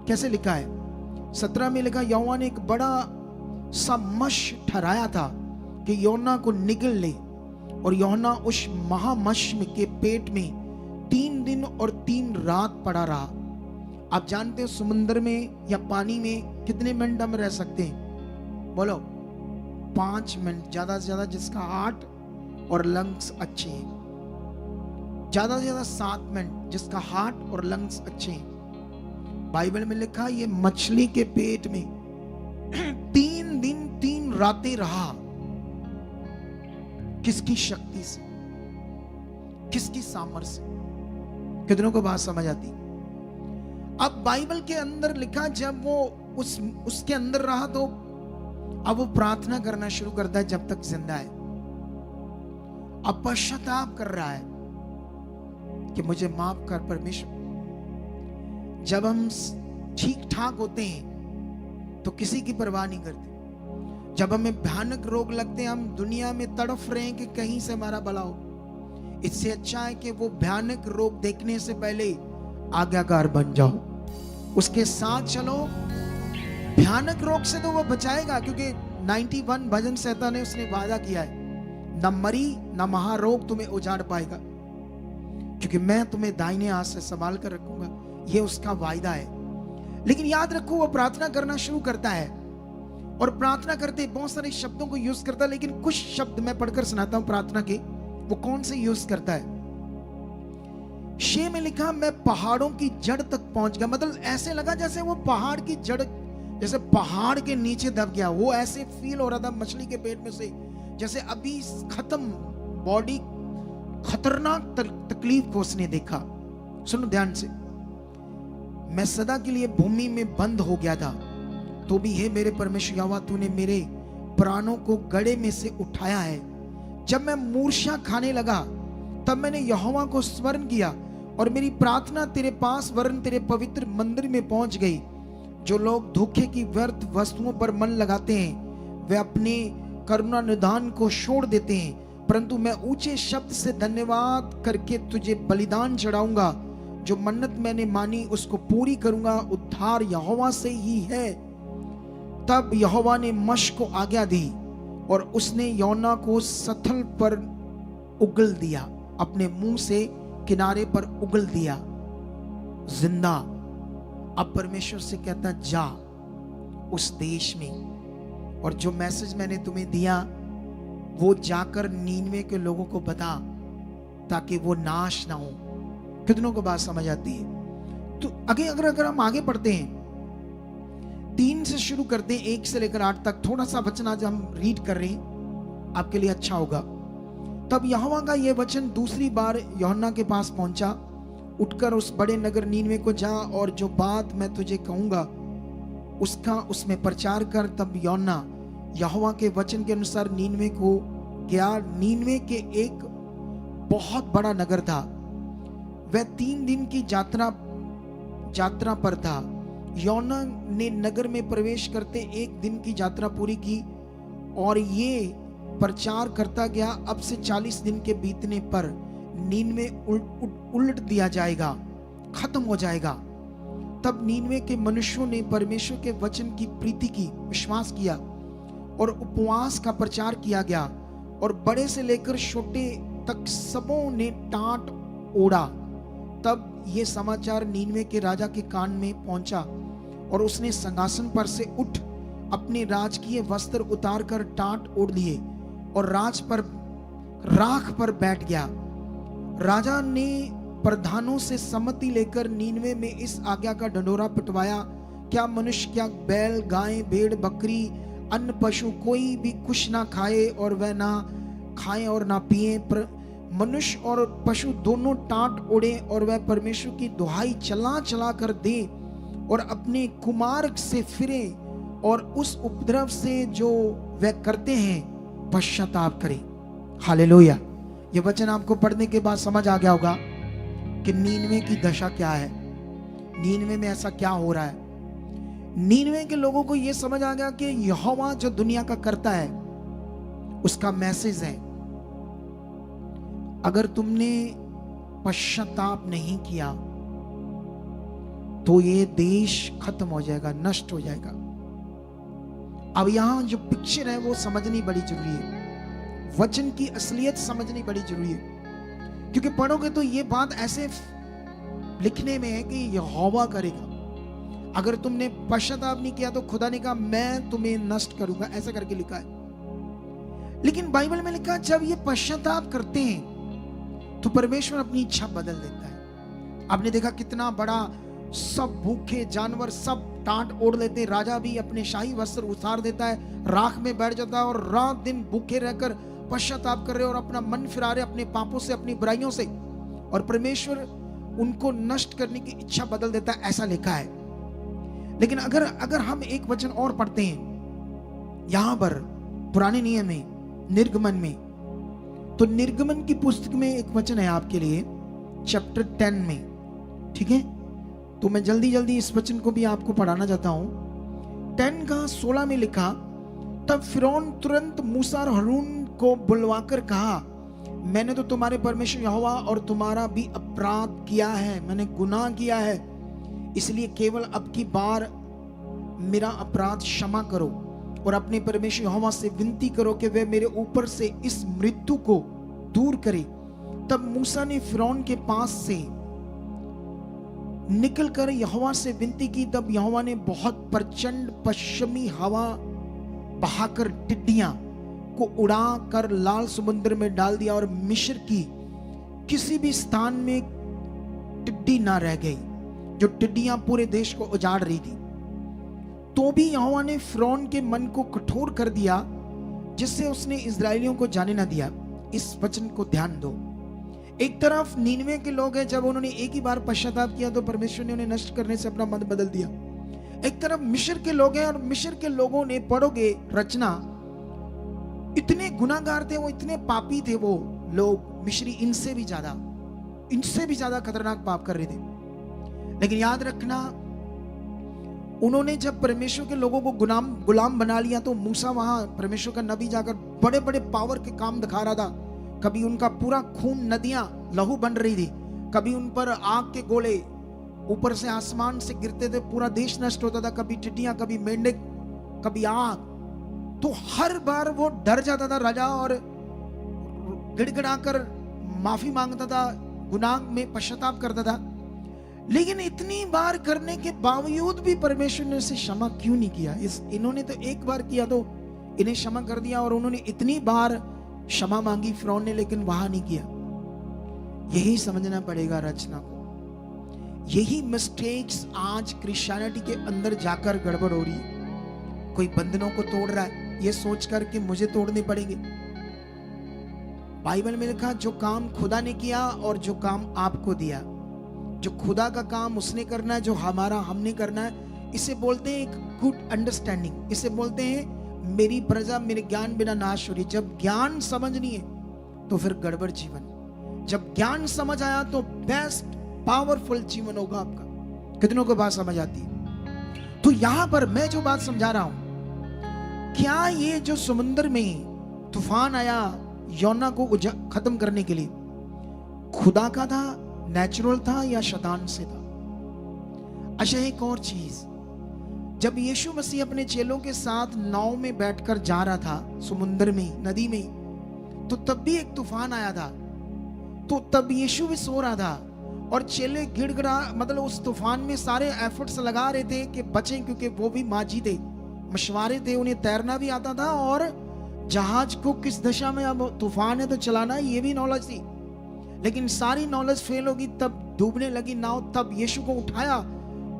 A: कैसे लिखा है 17 में लिखा, यहोवा ने एक बड़ा सा मश ठहराया था कि योना को निगल ले, और योना उस महामश के पेट में 3 दिन और 3 रात पड़ा रहा। आप जानते हो समुद्र में या पानी में कितने मिनट हम रह सकते हैं? बोलो 5 मिनट, ज्यादा से ज्यादा जिसका हार्ट और लंग्स अच्छे हैं, ज्यादा से ज्यादा 7 मिनट जिसका हार्ट और लंग्स अच्छे हैं। बाइबल में लिखा ये मछली के पेट में 3 दिन 3 रातें रहा। किसकी शक्ति से, किसकी सामर्थ्य से? कितनों को बात समझ आती? अब बाइबल के अंदर लिखा जब वो उसके अंदर रहा तो अब वो प्रार्थना करना शुरू करता है जब तक जिंदा है। अब पश्चाताप कर रहा है कि मुझे माफ कर परमेश्वर। जब हम ठीक ठाक होते हैं तो किसी की परवाह नहीं करते। जब हमें भयानक रोग लगते हैं, हम दुनिया में तड़फ रहे हैं कि कहीं से हमारा भला हो। इससे अच्छा है कि वो भयानक रोग देखने से पहले आज्ञाकार बन जाओ, उसके साथ चलो। भयानक रोग से तो वो बचाएगा, क्योंकि 91 भजन संहिता ने उसने वादा किया है, न मरी न महारोग तुम्हें उजाड़ पाएगा, क्योंकि मैं तुम्हें दाहिने हाथ से संभाल कर रखूंगा। ये उसका वायदा है। लेकिन याद रखो, वो प्रार्थना करना शुरू करता है और प्रार्थना करते बहुत सारे शब्दों को यूज करता है, लेकिन कुछ शब्द मैं पढ़कर सुनाता हूं प्रार्थना के। वो कौन से यूज करता है? 6 में लिखा, मैं पहाड़ों की जड़ तक पहुंच गया। मतलब ऐसे लगा जैसे वो पहाड़ की जड़, जैसे पहाड़ के नीचे दब गया। वो ऐसे फील हो रहा था मछली के पेट में से, जैसे अभी खत्म बॉडी, खतरनाक तकलीफ को उसने देखा। सुनो ध्यान से, मैं सदा के लिए भूमि में बंद हो गया था, तो भी हे मेरे परमेश्वर यहोवा, तूने मेरे प्राणों को गड़े में से उठाया है। जब मैं मूर्छा खाने लगा तब मैंने यहोवा को स्मरण किया और मेरी प्रार्थना तेरे पास वरन तेरे पवित्र मंदिर में पहुंच गई। जो लोग धोखे की व्यर्थ वस्तुओं पर मन लगाते हैं वे अपने करुणा निदान को छोड़ देते हैं, परंतु मैं ऊंचे शब्द से धन्यवाद करके तुझे बलिदान चढ़ाऊंगा। जो मन्नत मैंने मानी उसको पूरी करूंगा। उद्धार यहोवा से ही है। तब यहोवा ने मश को आज्ञा दी और उसने योना को सथल पर उगल दिया, अपने मुंह से किनारे पर उगल दिया जिंदा। अब परमेश्वर से कहता, जा उस देश में, और जो मैसेज मैंने तुम्हें दिया वो जाकर नीनवे के लोगों को बता, ताकि वो नाश ना हो। कितनों को बात समझ आती है? तो अगर हम आगे पढ़ते हैं, 3 से शुरू करते हैं, 1 से लेकर 8 तक। थोड़ा सा वचन आज हम रीड कर रहे हैं, आपके लिए अच्छा होगा। तब यहोवा का यह वचन दूसरी बार यूहन्ना के पास पहुंचा, उठकर उस बड़े नगर नीनवे को जा और जो बात मैं तुझे कहूंगा उसका उसमें प्रचार कर। तब यूहन्ना यहोवा के वचन के अनुसार नीनवे को गया। नीनवे के एक बहुत बड़ा नगर था, वह 3 दिन की यात्रा पर था। यूहन्ना ने नगर में प्रवेश करते 1 दिन की यात्रा पूरी की और ये प्रचार करता गया, अब से 40 दिन के बीतने पर नीनवे उलट दिया जाएगा, खत्म हो जाएगा। तब नीनवे के मनुष्यों ने परमेश्वर के वचन की प्रीति की, विश्वास किया और उपवास का प्रचार किया गया, और बड़े से लेकर छोटे तक सबों ने टाट ओढ़ा। तब ये समाचार नीनवे के राजा के कान में पहुंचा और उसने सिंहासन पर से उठ अपने राजकीय वस्त्र उतार कर टाट ओढ़ लिए और राख पर बैठ गया। राजा ने प्रधानों से सम्मति लेकर नीनवे में इस आज्ञा का ढंढोरा पिटवाया, क्या मनुष्य, क्या बैल, गाय, भेड़, बकरी, अन्य पशु कोई भी कुछ ना खाए और वह ना खाए और ना पिए। मनुष्य और पशु दोनों टाट ओढ़े और वह परमेश्वर की दुहाई चला चला कर दे और अपने कुमार्ग से फिरे और उस उपद्रव से जो वह करते हैं पश्चाताप करें। हालेलुया। ये वचन आपको पढ़ने के बाद समझ आ गया होगा कि नीनवे की दशा क्या है, नीनवे में ऐसा क्या हो रहा है। नीनवे के लोगों को यह समझ आ गया कि यहोवा जो दुनिया का करता है उसका मैसेज है। अगर तुमने पश्चाताप नहीं किया तो ये देश खत्म हो जाएगा, नष्ट हो जाएगा। अब यहां जो पिक्चर है वो समझनी बड़ी जरूरी है, वचन की असलियत समझनी बड़ी जरूरी है, क्योंकि पढ़ोगे तो ये बात ऐसे लिखने में है कि यहोवा करेगा। अगर तुमने पश्चाताप नहीं किया तो खुदा ने कहा मैं तुम्हें नष्ट करूंगा, ऐसा करके लिखा है। लेकिन बाइबल में लिखा जब ये पश्चाताप करते हैं तो परमेश्वर अपनी इच्छा बदल देता है। आपने देखा कितना बड़ा, सब भूखे जानवर सब टाट ओढ़ लेते, राजा भी अपने शाही वस्त्र उतार देता है, राख में बैठ जाता है और रात दिन भूखे रहकर पश्चाताप कर रहे और अपना मन फिरा रहे अपने पापों से, अपनी बुराइयों से, और परमेश्वर उनको नष्ट करने की इच्छा बदल देता है, ऐसा लिखा है। लेकिन अगर हम एक वचन और पढ़ते हैं यहां पर पुराने नियम में, निर्गमन में, तो निर्गमन की पुस्तक में एक वचन है आपके लिए, चैप्टर 10 में, ठीक है? तो मैं जल्दी जल्दी इस वचन को भी आपको पढ़ाना चाहता हूं। 10 का 16 में लिखा, तब फिरौन तुरंत मूसा और हारून को बुलवाकर कहा, मैंने तो तुम्हारे परमेश्वर यहोवा और तुम्हारा भी अपराध किया है, मैंने गुनाह किया है, इसलिए केवल अब की बार मेरा अपराध क्षमा करो और अपने परमेश्वर यहोवा से विनती करो कि वे मेरे ऊपर से इस मृत्यु को दूर करे। तब मूसा ने फिरौन के पास से निकलकर यहोवा से विनती की। तब यहोवा ने बहुत प्रचंड पश्चिमी हवा बहाकर टिड्डियां को उड़ा कर लाल समुद्र में डाल दिया और मिस्र की किसी भी स्थान में टिड्डी ना रह गई, जो टिड्डियां पूरे देश को उजाड़ रही थी। तो भी यहोवा ने फिरौन के मन को कठोर कर दिया, जिससे उसने इस्राएलियों को जाने ना दिया। इस वचन को ध्यान दो। एक तरफ नीनवे के लोग हैं, जब उन्होंने एक ही बार पश्चाताप किया तो परमेश्वर ने उन्हें नष्ट करने से अपना मन बदल दिया। एक तरफ मिस्र के लोग हैं, और मिस्र के लोगों ने, पढ़ोगे रचना, इतने गुनाहगार थे, वो इतने पापी थे, वो लोग मिस्री इनसे भी ज्यादा खतरनाक पाप कर रहे थे। लेकिन याद रखना, उन्होंने जब परमेश्वर के लोगों को गुलाम बना लिया तो मूसा वहां परमेश्वर का नबी जाकर बड़े बड़े पावर के काम दिखा रहा था। कभी उनका पूरा खून, नदियां लहू बन रही थी, कभी उन पर आग के गोले ऊपर से आसमान से गिरते थे, पूरा देश नष्ट होता था, कभी टिड्डियां, कभी मेंढक, कभी आग। तो हर बार वो डर जाता था राजा और गिड़गिड़ाकर माफी मांगता था, गुनाह में पश्चाताप करता था। लेकिन इतनी बार करने के बावजूद भी परमेश्वर ने उसे क्षमा क्यों नहीं किया? इन्होंने तो एक बार किया तो इन्हें क्षमा कर दिया, और उन्होंने इतनी बार क्षमा मांगी फिरौन ने, लेकिन वहां नहीं किया। यही समझना पड़ेगा रचना को। यही मिस्टेक्स आज क्रिश्चियनिटी के अंदर जाकर गड़बड़ हो रही है। कोई बंधनों को तोड़ रहा है ये सोचकर कि मुझे तोड़ने पड़ेंगे। बाइबल में लिखा, जो काम खुदा ने किया और जो काम आपको दिया, जो खुदा का काम उसने करना है, जो हमारा हमने करना है, इसे बोलते हैं एक गुड अंडरस्टैंडिंग। इसे बोलते हैं मेरी प्रजा मेरे ज्ञान बिना नाश हो रही। जब ज्ञान समझ नहीं है तो फिर गड़बड़ जीवन। जब ज्ञान समझ आया तो बेस्ट पावरफुल जीवन होगा आपका। कितनों को बात समझ आती है? तो यहां पर मैं जो बात समझा रहा हूं, क्या ये जो समुद्र में तूफान आया योना को खत्म करने के लिए, खुदा का था, नेचुरल था, या शैतान से था? अच्छा, एक और चीज, जब यीशु मसीह अपने चेलों के साथ नाव में बैठकर जा रहा था समुद्र में, नदी में, तो तब भी एक तूफान आया था। तो तब यीशु भी सो रहा था और चेले गिड़गिड़ा, मतलब उस तूफान में सारे एफर्ट्स लगा रहे थे कि बचें, क्योंकि वो भी माझी थे, मशवारे थे, उन्हें तैरना भी आता था और जहाज को किस दिशा में, अब तूफान है तो चलाना, ये भी नॉलेज थी। लेकिन सारी नॉलेज फेल होगी, तब डूबने लगी नाव। तब यीशु को उठाया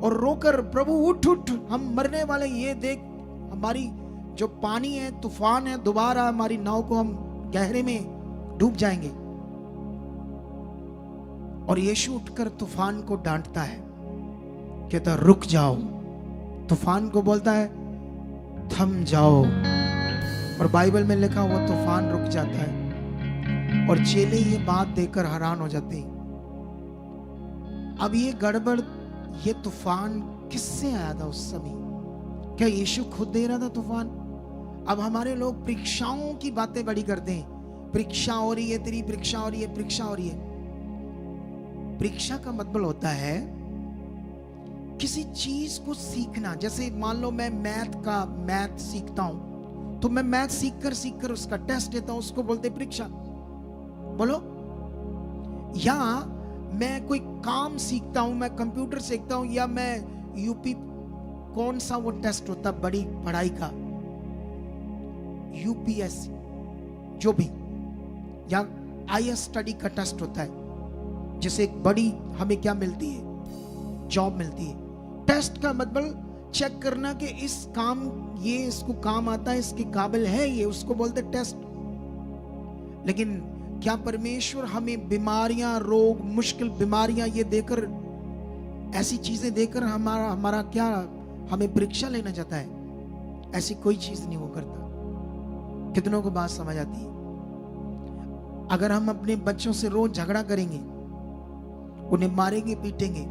A: और रोकर, प्रभु उठ उठ, हम मरने वाले, ये देख हमारी जो पानी है, तूफान है, दोबारा हमारी नाव को, हम गहरे में डूब जाएंगे। और यीशु उठकर तूफान को डांटता है, कहता रुक जाओ। तूफान को बोलता है थम जाओ, और बाइबल में लिखा हुआ तूफान रुक जाता है। और चेले ये बात देखकर हैरान हो जाते हैं। अब ये गड़बड़, ये तूफान किससे आया था उस समय? क्या यीशु खुद दे रहा था तूफान? अब हमारे लोग परीक्षाओं की बातें बड़ी करते हैं, परीक्षा हो रही है, तेरी परीक्षा हो रही है, परीक्षा हो रही है। परीक्षा का मतलब होता है किसी चीज को सीखना। जैसे मान लो मैं मैथ सीखता हूं, तो मैं मैथ सीख कर उसका टेस्ट देता हूं, उसको बोलते परीक्षा। बोलो। या मैं कोई काम सीखता हूं, मैं कंप्यूटर सीखता हूं, या मैं यूपी, कौन सा वो टेस्ट होता बड़ी पढ़ाई का, यूपीएससी जो भी, या आईएएस स्टडी का टेस्ट होता है, जिसे एक बड़ी हमें क्या मिलती है, जॉब मिलती है। टेस्ट का मतलब चेक करना कि इस काम, ये इसको काम आता है, इसके काबिल है ये, उसको बोलते टेस्ट। लेकिन क्या परमेश्वर हमें बीमारियां, रोग, मुश्किल बीमारियां ये देकर, ऐसी चीजें देकर हमारा क्या हमें परीक्षा लेना चाहता है? ऐसी कोई चीज नहीं वो करता। कितनों को बात समझ आती है? अगर हम अपने बच्चों से रोज झगड़ा करेंगे, उन्हें मारेंगे, पीटेंगे,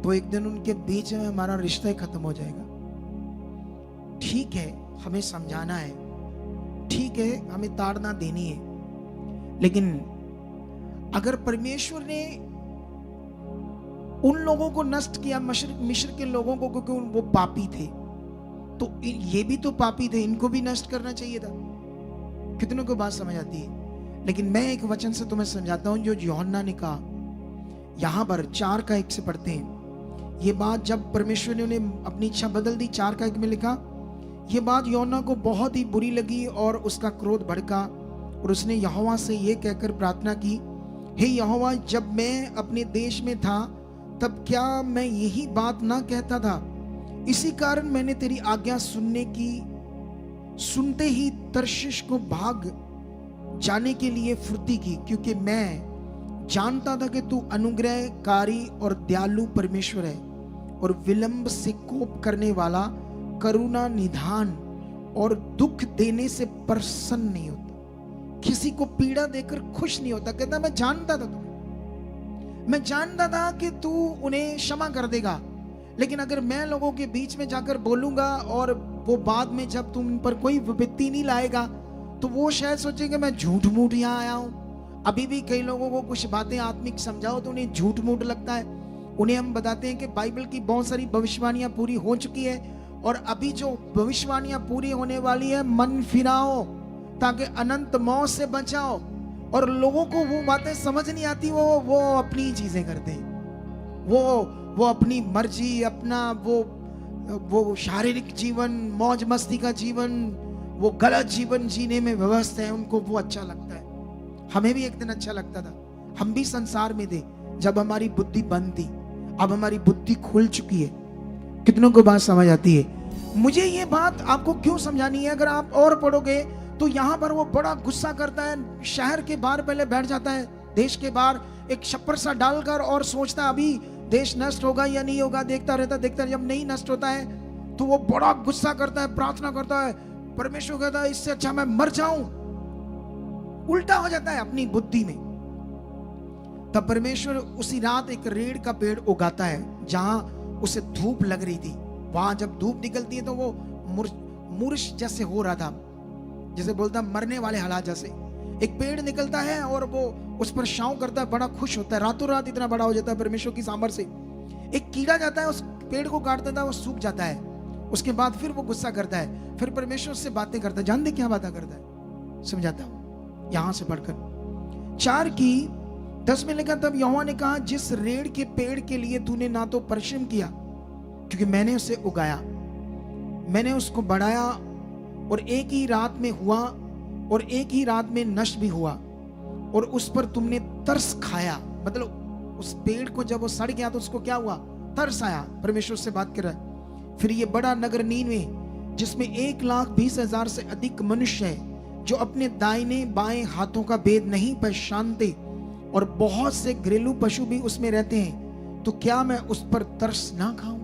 A: तो एक दिन उनके बीच में हमारा रिश्ता ही खत्म हो जाएगा। ठीक है, हमें समझाना है, ठीक है, हमें ताड़ना देनी है, लेकिन अगर परमेश्वर ने उन लोगों को नष्ट किया, मिस्र के लोगों को, क्योंकि वो पापी थे, तो ये भी तो पापी थे, इनको भी नष्ट करना चाहिए था। कितनों को बात समझ आती है? लेकिन मैं एक वचन से तुम्हें समझाता हूं, जो यूहन्ना ने कहा, यहां पर 4:1 से पढ़ते हैं। ये बात जब परमेश्वर ने उन्हें अपनी इच्छा बदल दी, 4:1 में लिखा, ये बात यूहन्ना को बहुत ही बुरी लगी और उसका क्रोध भड़का, और उसने यहोवा से ये कहकर प्रार्थना की, हे यहोवा, जब मैं अपने देश में था तब क्या मैं यही बात ना कहता था? इसी कारण मैंने तेरी आज्ञा सुनते ही तर्शीश को भाग जाने के लिए फुर्ती की, क्योंकि मैं जानता था कि तू अनुग्रहकारी और दयालु परमेश्वर है, और विलंब से कोप करने वाला, करुणा निधान और दुख देने से प्रसन्न नहीं होता, किसी को पीड़ा देकर खुश नहीं होता। कहता मैं जानता था तुम्हें, मैं जानता था कि तू उन्हें क्षमा कर देगा, लेकिन अगर मैं लोगों के बीच में जाकर बोलूंगा और वो बाद में जब तुम पर कोई विपत्ति नहीं लाएगा, तो वो शायद सोचेंगे मैं झूठ मूठ यहाँ आया हूँ। अभी भी कई लोगों को कुछ बातें आत्मिक समझाओ तो उन्हें झूठ मूठ लगता है। उन्हें हम बताते हैं कि बाइबल की बहुत सारी भविष्यवाणियां पूरी हो चुकी है, और अभी जो भविष्यवाणियां पूरी होने वाली है, मन फिराओ ताकि अनंत मौत से बचाओ। और लोगों को वो बातें समझ नहीं आती, वो अपनी चीजें करते हैं, वो अपनी मर्जी, अपना वो शारीरिक जीवन, मौज मस्ती का जीवन, वो गलत जीवन जीने में व्यस्त है, उनको वो अच्छा लगता है। हमें भी एक दिन अच्छा लगता था, हम भी संसार में थे जब हमारी बुद्धि बंद थी, अब हमारी बुद्धि खुल चुकी है। कितनों को बात समझ आती है? मुझे ये बात आपको क्यों समझानी है? अगर आप और पढ़ोगे तो यहाँ पर वो बड़ा गुस्सा करता है, शहर के बाहर पहले बैठ जाता है, देश के बाहर एक छप्पर सा डालकर, और सोचता अभी देश नष्ट होगा या नहीं होगा, देखता रहता। जब नहीं नष्ट होता है तो वो बड़ा गुस्सा करता है, प्रार्थना करता है, परमेश्वर कहता है इससे अच्छा मैं मर जाऊं। उल्टा हो जाता है अपनी बुद्धि में। तब परमेश्वर उसी रात एक रेड़ का पेड़ उगाता है जहां उसे धूप लग रही थी। वहां जब धूप निकलती है तो वो मूर्छ जैसे हो रहा था, जैसे बोलता मरने वाले हालात जैसे। एक पेड़ निकलता है और वो उस पर छांव करता है, बड़ा खुश होता है, रातों रात इतना बड़ा हो जाता है परमेश्वर की सामर्थ से। एक कीड़ा जाता है, उस पेड़ को काट देता है, वो सूख जाता है। उसके बाद फिर वो गुस्सा करता है, फिर परमेश्वर से बातें करता है। जानते क्या बातें करता है? समझाता हूं यहां से पढ़कर। 4:10 में लिखा, तब यहोवा ने कहा, जिस रेड़ के पेड़ के लिए तूने ना तो परिश्रम किया, क्योंकि मैंने उसे उगाया, मैंने उसको बढ़ाया, और एक ही रात में हुआ और एक ही रात में नष्ट भी हुआ, और उस पर तुमने तरस खाया। मतलब उस पेड़ को जब वो सड़ गया तो उसको क्या हुआ? तरस आया। परमेश्वर से बात कर रहा है। फिर ये बड़ा नगर नीनवे, जिसमें 1,20,000 से अधिक मनुष्य है, जो अपने दाहिने बाएं हाथों का भेद नहीं पहचानते, और बहुत से घरेलू पशु भी उसमें रहते हैं, तो क्या मैं उस पर तरस ना खाऊं?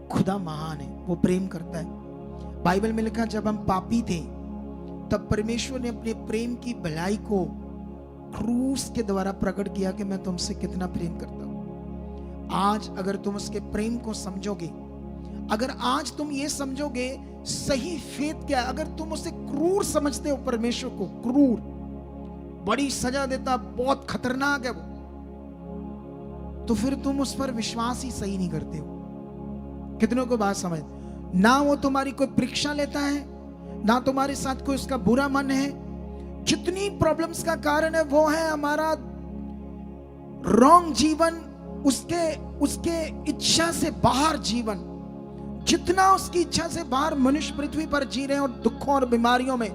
A: खुदा महान है, वो प्रेम करता है। बाइबल में लिखा, जब हम पापी थे तब परमेश्वर ने अपने प्रेम की भलाई को क्रूस के द्वारा प्रकट किया कि मैं तुमसे कितना प्रेम करता हूं। आज अगर तुम उसके प्रेम को समझोगे, अगर आज तुम ये समझोगे सही फेथ क्या है, अगर तुम उसे क्रूर समझते हो, परमेश्वर को क्रूर, बड़ी सजा देता, बहुत खतरनाक है वो, तो फिर तुम उस पर विश्वास ही सही नहीं करते हो। कितनों को बात समझ? ना वो तुम्हारी कोई परीक्षा लेता है, ना तुम्हारे साथ कोई उसका बुरा मन है। जितनी प्रॉब्लम्स का कारण है वो है हमारा रॉन्ग जीवन, उसके इच्छा से बाहर जीवन। जितना उसकी इच्छा से बाहर मनुष्य पृथ्वी पर जी रहे हैं और दुखों और बीमारियों में।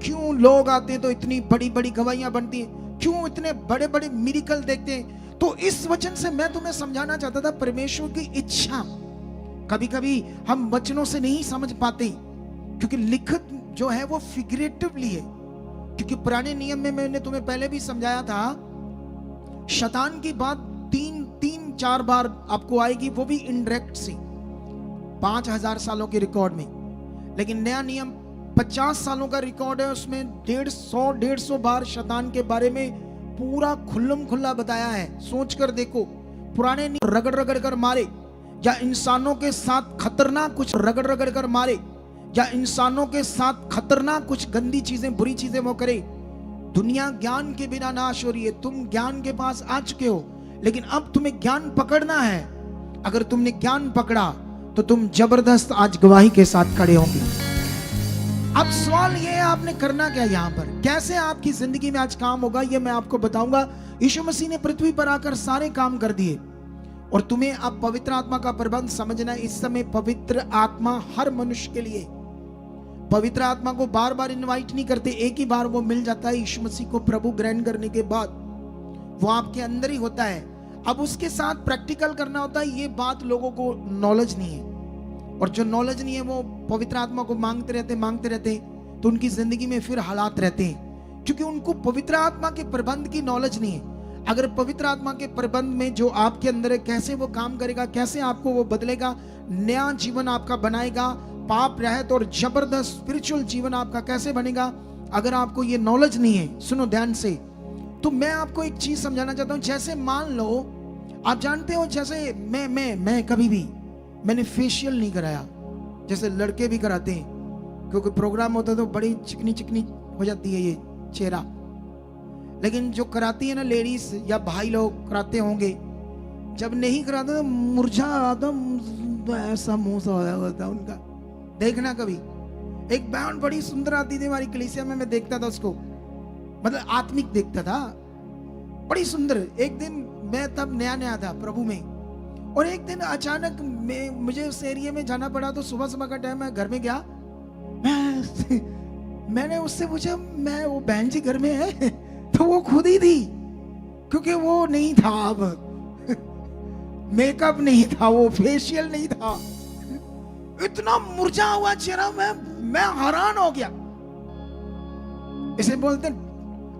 A: क्यों लोग आते हैं तो इतनी बड़ी बड़ी गवाहियां बनती हैं, क्यों इतने बड़े बड़े मिरेकल देखते हैं। तो इस वचन से मैं तुम्हें समझाना चाहता था, परमेश्वर की इच्छा कभी कभी हम वचनों से नहीं समझ पाते, क्योंकि लिखित जो है वो फिगरेटिवली है। क्योंकि पुराने नियम में मैंने तुम्हें पहले भी समझाया था, शैतान की बात तीन चार बार आपको आएगी, वो भी इनडायरेक्ट से 5000 सालों के रिकॉर्ड में। लेकिन नया नियम 50 सालों का रिकॉर्ड है, उसमें 150 बार शैतान के बारे में पूरा खुल्लम खुल्ला बताया है। सोच कर देखो, पुराने नियम रगड़ रगड़ कर मारे, या इंसानों के साथ खतरनाक कुछ रगड़ रगड़ कर मारे, या इंसानों के साथ खतरनाक कुछ गंदी चीजें बुरी चीजें वो करे। दुनिया ज्ञान के बिना नाश हो रही है। तुम ज्ञान के पास आ चुके हो, लेकिन अब तुम्हें ज्ञान पकड़ना है। अगर तुमने ज्ञान पकड़ा तो तुम जबरदस्त आज गवाही के साथ खड़े होंगे। अब सवाल ये है, आपने करना क्या यहाँ पर, कैसे आपकी जिंदगी में आज काम होगा, ये मैं आपको बताऊंगा। यीशु मसीह ने पृथ्वी पर आकर सारे काम कर दिए, और तुम्हें अब पवित्र आत्मा का प्रबंध समझना है। इस समय पवित्र आत्मा हर मनुष्य के लिए, पवित्र आत्मा को बार बार इनवाइट नहीं करते, एक ही बार वो मिल जाता है। यीशु मसीह को प्रभु ग्रहण करने के बाद वो आपके अंदर ही होता है। अब उसके साथ प्रैक्टिकल करना होता है। ये बात लोगों को नॉलेज नहीं है, और जो नॉलेज नहीं है वो पवित्र आत्मा को मांगते रहते, तो उनकी जिंदगी में फिर हालात रहते हैं, क्योंकि उनको पवित्र आत्मा के प्रबंध की नॉलेज नहीं है। अगर पवित्र आत्मा के प्रबंध में जो आपके अंदर है, कैसे वो काम करेगा, कैसे आपको वो बदलेगा, नया जीवन आपका बनाएगा, पाप रहित और जबरदस्त स्पिरिचुअल जीवन आपका कैसे बनेगा, अगर आपको ये नॉलेज नहीं है, सुनो ध्यान से। तो मैं आपको एक चीज समझाना चाहता हूं। जैसे मान लो, आप जानते हो, जैसे मैं कभी भी मैंने फेशियल नहीं कराया, जैसे लड़के भी कराते हैं, क्योंकि प्रोग्राम होता है तो बड़ी चिकनी हो जाती है ये चेहरा। लेकिन जो कराती है ना लेडीज या भाई लोग कराते होंगे, जब नहीं कराते तो मुरझा आता, ऐसा मुंह सा होता है उनका। देखना कभी, एक बहन बड़ी सुंदर आती थी हमारी कलीसिया में, मैं देखता था उसको, मतलब आत्मिक देखता था, बड़ी सुंदर। एक दिन मैं तब नया था प्रभु में, और एक दिन अचानक मुझे उस एरिया में जाना पड़ा। तो सुबह का टाइम मैं घर में गया, मैंने उससे पूछा, मैं वो बहन जी घर में है? तो वो खुद ही थी, क्योंकि वो नहीं था, अब मेकअप नहीं था, वो फेशियल नहीं था, इतना मुरझा हुआ चेहरा। मैं हैरान हो गया। इसे बोलते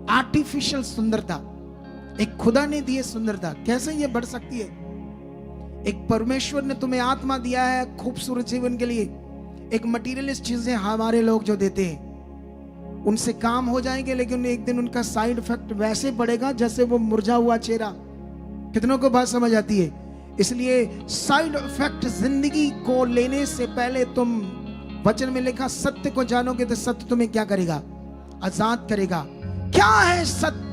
A: आर्टिफिशियल सुंदरता, एक खुदा ने दी है सुंदरता। कैसे ये बढ़ सकती है? एक परमेश्वर ने तुम्हें आत्मा दिया है खूबसूरत जीवन के लिए। एक मटीरियलिस्ट चीजें हमारे लोग जो देते हैं, उनसे काम हो जाएंगे, लेकिन एक दिन उनका साइड इफेक्ट वैसे पड़ेगा जैसे वो मुरझा हुआ चेहरा। कितनों को बात समझ आती है? इसलिए साइड इफेक्ट जिंदगी को लेने से पहले तुम, वचन में लिखा, सत्य को जानोगे तो सत्य तुम्हें क्या करेगा? आजाद करेगा। क्या है सत्य?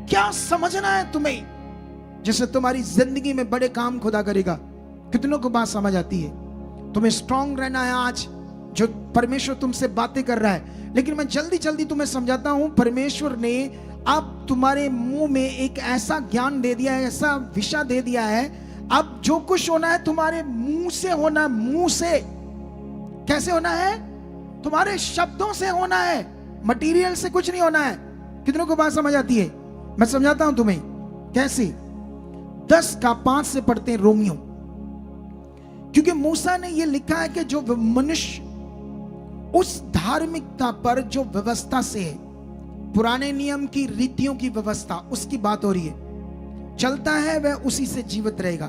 A: क्या समझना है तुम्हें, जिससे तुम्हारी जिंदगी में बड़े काम खुदा करेगा? कितनों को बात समझ आती है? तुम्हें स्ट्रांग रहना है आज, जो परमेश्वर तुमसे बातें कर रहा है। लेकिन मैं जल्दी तुम्हें समझाता हूं। परमेश्वर ने अब तुम्हारे मुंह में एक ऐसा ज्ञान दे दिया है, ऐसा विषय दे दिया है। अब जो कुछ होना है तुम्हारे मुंह से होना, मुंह से। कैसे होना है? तुम्हारे शब्दों से होना है, मटेरियल से कुछ नहीं होना है। कितनों को बात समझ आती है? मैं समझाता हूं तुम्हें कैसे। 10:5 से पढ़ते हैं रोमियो, क्योंकि मूसा ने यह लिखा है कि जो मनुष्य उस धार्मिकता पर जो व्यवस्था से है, पुराने नियम की रीतियों की व्यवस्था, उसकी बात हो रही है, चलता है, वह उसी से जीवित रहेगा।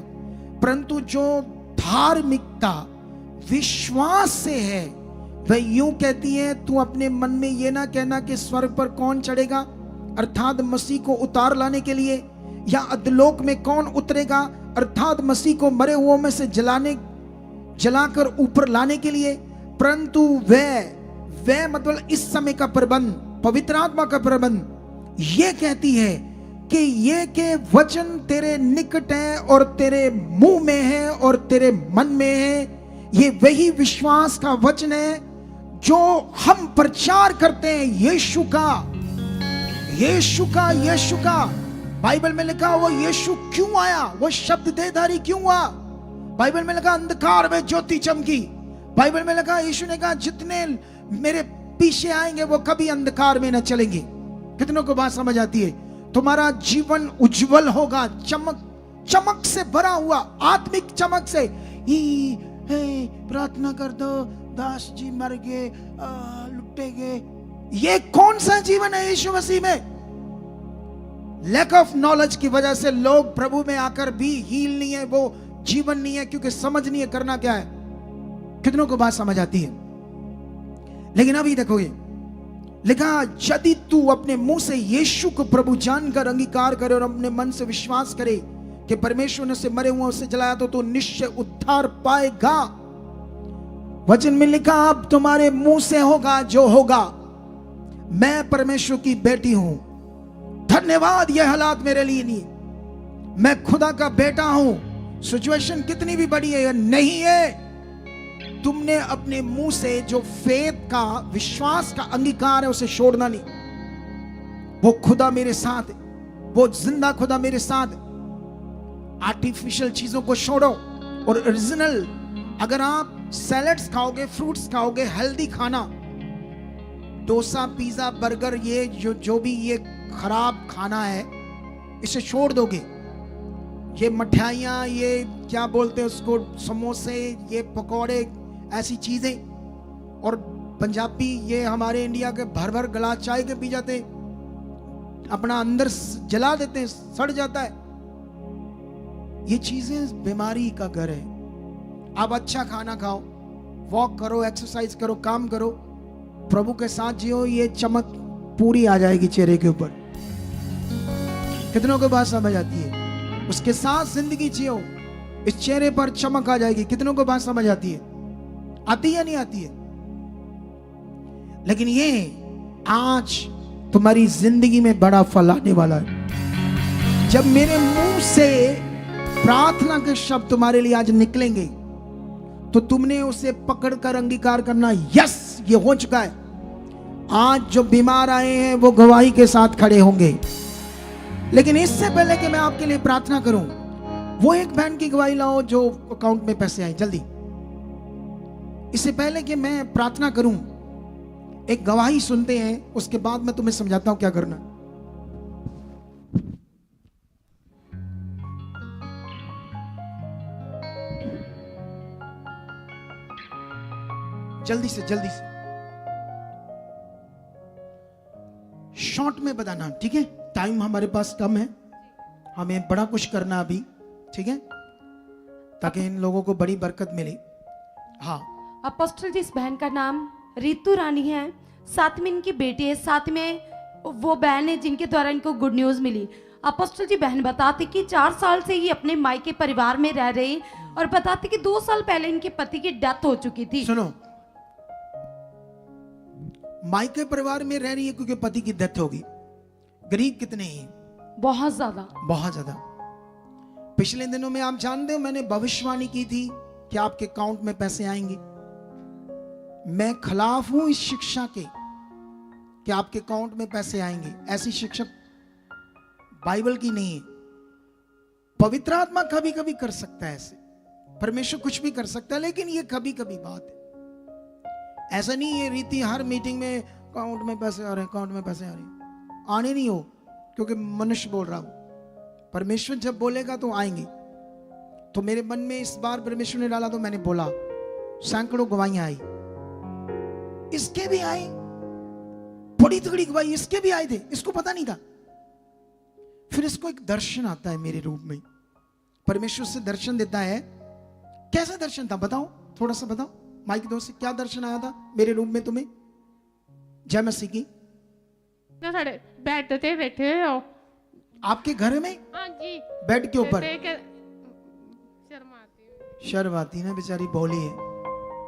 A: परंतु जो धार्मिकता विश्वास से है, वह यूं कहती है, तू अपने मन में यह ना कहना कि स्वर्ग पर कौन चढ़ेगा, अर्थात मसीह को उतार लाने के लिए, या अधोलोक में कौन उतरेगा, अर्थात मसीह को मरे हुओं में से जलाकर ऊपर लाने के लिए। परंतु वह मतलब इस समय का प्रबंध, पवित्र आत्मा का प्रबंध, यह कहती है कि ये के वचन तेरे निकट है और तेरे मुंह में है और तेरे मन में है, ये वही विश्वास का वचन है जो हम प्रचार करते हैं। यीशु का बाइबल में लिखा वो यीशु क्यों आया, वो शब्द देहधारी क्यों हुआ। बाइबल में लिखा अंधकार में ज्योति चमकी। बाइबल में लिखा यीशु ने कहा जितने मेरे पीछे आएंगे वो कभी अंधकार में न चलेंगे। कितनों को बात समझ आती है? तुम्हारा जीवन उज्जवल होगा, चमक से भरा हुआ, आत्मिक चमक से। प्रार्थना कर दो, दास जी मर गए, लुटे गए। ये कौन सा जीवन है यीशु मसीह में? लैक ऑफ नॉलेज की वजह से लोग प्रभु में आकर भी हील नहीं है, वो जीवन नहीं है, क्योंकि समझ नहीं है करना क्या है। कितनों को बात समझ आती है? लेकिन अभी देखोगे लिखा, यदि तू अपने मुंह से यीशु को प्रभु जानकर अंगीकार करे और अपने मन से विश्वास करे कि परमेश्वर ने उसे मरे हुए से जलाया तो निश्चय उद्धार पाएगा। वचन में लिखा अब तुम्हारे मुंह से होगा जो होगा, मैं परमेश्वर की बेटी हूं। धन्यवाद, यह हालात मेरे लिए नहीं, मैं खुदा का बेटा हूं। सिचुएशन कितनी भी बड़ी है या नहीं है, तुमने अपने मुंह से जो फेथ का, विश्वास का अंगीकार है उसे छोड़ना नहीं। वो खुदा मेरे साथ है, वो जिंदा खुदा मेरे साथ है। आर्टिफिशियल चीजों को छोड़ो और ओरिजिनल, अगर आप सैलेड्स खाओगे, फ्रूट्स खाओगे, हेल्दी खाना, डोसा, पिज्जा, बर्गर, ये जो भी ये खराब खाना है, इसे छोड़ दोगे। ये मठियाइयाँ, ये क्या बोलते हैं उसको, समोसे, ये पकौड़े, ऐसी चीजें, और पंजाबी ये हमारे इंडिया के भर भर गिलास चाय के पी जाते हैं, अपना अंदर जला देते हैं, सड़ जाता है। ये चीजें बीमारी का घर है। आप अच्छा खाना खाओ, वॉक करो, एक्सरसाइज करो, काम करो, प्रभु के साथ जियो, ये चमक पूरी आ जाएगी चेहरे के ऊपर। कितनों को बात समझ आती है? उसके साथ जिंदगी जियो, इस चेहरे पर चमक आ जाएगी। कितनों को बात समझ आती है? आती है नहीं आती है? लेकिन ये आज तुम्हारी जिंदगी में बड़ा फल आने वाला है। जब मेरे मुंह से प्रार्थना के शब्द तुम्हारे लिए आज निकलेंगे तो तुमने उसे पकड़कर अंगीकार करना, यस ये हो चुका है। आज जो बीमार आए हैं वो गवाही के साथ खड़े होंगे। लेकिन इससे पहले कि मैं आपके लिए प्रार्थना करूं, वो एक बहन की गवाही लाओ जो अकाउंट में पैसे आए, जल्दी। इससे पहले कि मैं प्रार्थना करूं, एक गवाही सुनते हैं, उसके बाद मैं तुम्हें समझाता हूं क्या करना। जल्दी से शॉर्ट में बताना, ठीक है? टाइम हमारे पास कम है, हमें बड़ा कुछ करना अभी, ठीक है, ताकि इन लोगों को बड़ी बरकत मिले। हाँ,
B: अपोस्टल जी, इस बहन का नाम रितु रानी है, साथ में इनकी बेटी है, साथ में वो बहन है जिनके द्वारा इनको गुड न्यूज मिली। अपोस्टल जी, बहन बताते कि 4 साल से ये अपने मायके परिवार में रह रही, और बताते कि 2 साल पहले इनके पति की डेथ हो चुकी थी।
A: सुनो, मायके परिवार में रह रही है क्योंकि पति की डेथ होगी। गरीब कितने हैं? बहुत ज्यादा। पिछले दिनों में आप जानते हो मैंने भविष्यवाणी की थी कि आपके अकाउंट में पैसे आएंगे। मैं खिलाफ हूं इस शिक्षा के कि आपके अकाउंट में पैसे आएंगे। ऐसी शिक्षा बाइबल की नहीं है। पवित्र आत्मा कभी कभी कर सकता है ऐसे, परमेश्वर कुछ भी कर सकता है, लेकिन ये कभी कभी बात है। ऐसा नहीं है रीति हर मीटिंग में अकाउंट में पैसे आ रहे हैं, अकाउंट में पैसे आ रहे हैं। आने नहीं हो, क्योंकि मनुष्य बोल रहा हूं। परमेश्वर जब बोलेगा तो आएंगे। तो मेरे मन में इस बार परमेश्वर ने डाला तो मैंने बोला, सैकड़ों गवाहियां आई, इसके भी आई, बड़ी तगड़ी गवाही इसके भी आए थे, इसको पता नहीं था। फिर इसको एक दर्शन आता है मेरे रूप में, परमेश्वर से दर्शन देता है। कैसा दर्शन था बताओ, थोड़ा सा बताओ माइक दोस्त से, क्या दर्शन आया था मेरे रूप में तुम्हें? जय मसीह की।
C: बेड पे बैठे हो
A: आपके घर में?
C: हाँ जी,
A: बेड के ऊपर।
C: शर्म
A: आती ना, बेचारी भोली है।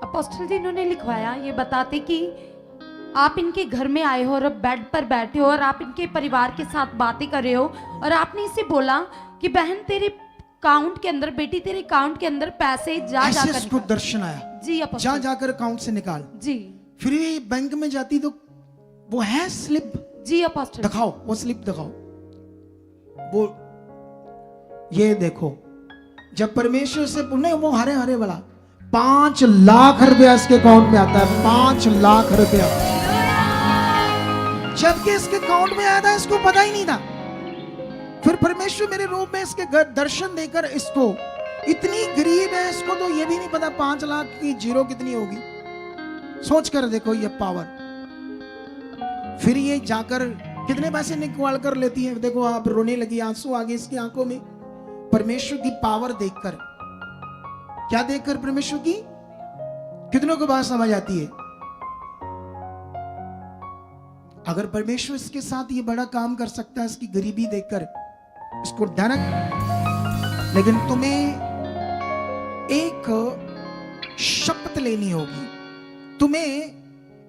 B: अपोस्टल जी, इन्होंने लिखवाया, ये बताते कि आप इनके घर में आए हो और बेड पर बैठे हो और आप इनके परिवार के साथ बातें कर रहे हो और आपने इसे बोला कि बहन तेरे अकाउंट के अंदर, बेटी तेरे अकाउंट के अंदर पैसे जा
A: ऐसे
B: जाकर
A: इसको दर्शन आया,
B: जी
A: जा
B: अपोस्टल
A: जाकर अकाउंट से निकाल।
B: जी
A: फिर ये बैंक में जाती तो वो है स्लिप,
B: जी अपोस्टल
A: दिखाओ वो स्लिप दिखाओ, वो ये देखो। जब परमेश्वर से नहीं, वो हरे हरे वाला 5 लाख रुपया इसके अकाउंट में आता है, 5 लाख रुपया। जबकि इसके अकाउंट में आया था, इसको पता ही नहीं था। फिर परमेश्वर मेरे रूप में इसके घर दर्शन देकर, इसको इतनी गरीब है, इसको तो ये भी नहीं पता 5 लाख की जीरो कितनी होगी। सोच कर देखो ये पावर। फिर ये जाकर कितने पैसे निकाल कर लेती है, देखो आप, रोने लगी, आंसू आ गए इसकी आंखों में परमेश्वर की पावर देखकर। क्या देखकर? परमेश्वर की। कितनों को बात समझ आती है? अगर परमेश्वर इसके साथ ये बड़ा काम कर सकता है, इसकी गरीबी देखकर, इसको डरक। लेकिन तुम्हें एक शपथ लेनी होगी, तुम्हें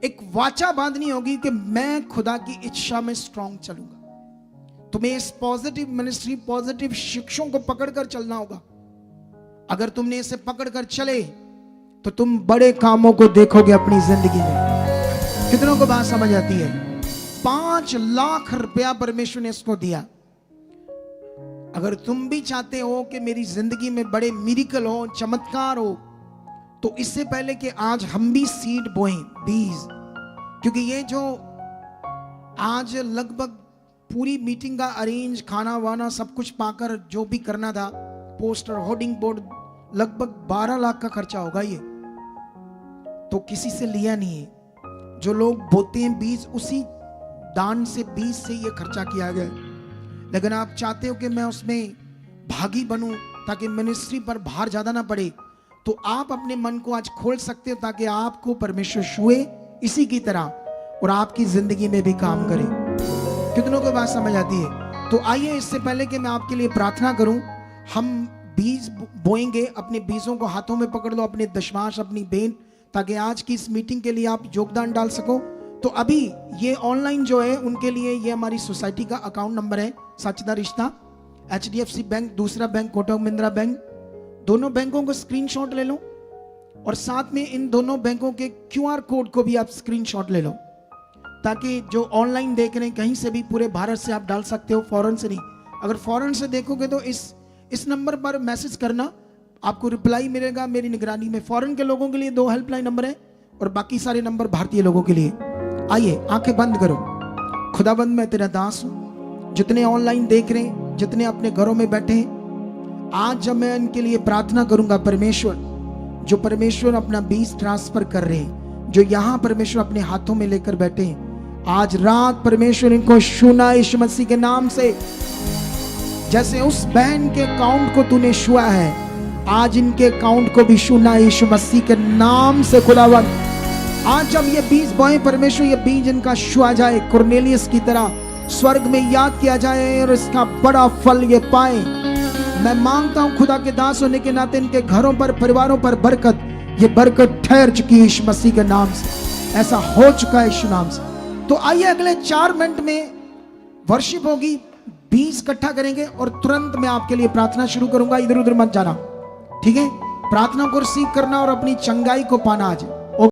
A: एक वाचा बांधनी होगी कि मैं खुदा की इच्छा में स्ट्रांग चलूंगा। तुम्हें इस पॉजिटिव मिनिस्ट्री, पॉजिटिव शिक्षों को पकड़कर चलना होगा। अगर तुमने इसे पकड़कर चले तो तुम बड़े कामों को देखोगे अपनी जिंदगी में। कितनों को बात समझ आती है? 5 लाख रुपया परमेश्वर ने इसको दिया। अगर तुम भी चाहते हो कि मेरी जिंदगी में बड़े मिरेकल हो, चमत्कार हो, तो इससे पहले कि आज हम भी सीड बोएं, बीज, क्योंकि ये जो आज लगभग पूरी मीटिंग का अरेंज, खाना वाना सब कुछ पाकर जो भी करना था, पोस्टर, होर्डिंग बोर्ड, लगभग 12 लाख का खर्चा होगा। ये तो किसी से लिया नहीं है। जो लोग बोते हैं बीज, उसी दान से, बीज से ये खर्चा किया गया। लेकिन आप चाहते हो कि मैं उसमें भागी बनूं ताकि मिनिस्ट्री पर भार ज्यादा ना पड़े, तो आप अपने मन को आज खोल सकते हो ताकि आपको परमेश्वर छुए इसी की तरह और आपकी जिंदगी में भी काम करे। कितनों को बात समझ आती है? तो आइए, इससे पहले कि मैं आपके लिए प्रार्थना करूं, हम बीज बोएंगे। अपने बीजों को हाथों में पकड़ लो, अपने दशमांश, अपनी बेन, ताकि आज की इस मीटिंग के लिए आप योगदान डाल सको। तो अभी ये ऑनलाइन जो है उनके लिए ये हमारी सोसाइटी का अकाउंट नंबर है, सचदा रिश्ता, HDFC बैंक, दूसरा बैंक कोटक महिंद्रा बैंक। दोनों बैंकों को स्क्रीनशॉट ले लो और साथ में इन दोनों बैंकों के QR कोड को भी आप स्क्रीनशॉट ले लो, ताकि जो ऑनलाइन देख रहे हैं कहीं से भी, पूरे भारत से आप डाल सकते हो, फॉरेन से नहीं। अगर फॉरेन से देखोगे तो इस नंबर पर मैसेज करना, आपको रिप्लाई मिलेगा मेरी निगरानी में। फॉरेन के लोगों के लिए 2 हेल्पलाइन नंबर है और बाकी सारे नंबर भारतीय लोगों के लिए। आइए, आंखें बंद करो। खुदाबंद, मैं तेरा दास हूं। जितने ऑनलाइन देख रहे हैं, जितने अपने घरों में बैठे हैं, आज जब मैं इनके लिए प्रार्थना करूंगा, परमेश्वर, जो परमेश्वर अपना बीज ट्रांसफर कर रहे हैं, जो यहां परमेश्वर अपने हाथों में लेकर बैठे हैं, आज रात परमेश्वर इनको छूना यीशु मसीह के नाम से। जैसे उस बहन के अकाउंट को तूने छुआ है, आज इनके अकाउंट को भी छूना यीशु मसीह के नाम से। खुदावंद, आज जब ये बीज बोए परमेश्वर, ये बीज इनका छुआ जाए, कुरनेलियस की तरह स्वर्ग में याद किया जाए और इसका बड़ा फल ये पाए। मैं मांगता हूं खुदा के दास होने के नाते इनके घरों पर, परिवारों पर बरकत, ये बरकत ठहर चुकी है यीशु मसीह के नाम से। ऐसा हो चुका है यीशु नाम से। तो आइए, अगले 4 मिनट में वर्शिप होगी, बीज इकट्ठा करेंगे और तुरंत मैं आपके लिए प्रार्थना शुरू करूंगा। इधर उधर मत जाना, ठीक है? प्रार्थना को रिसीव करना और अपनी चंगाई को पाना आज।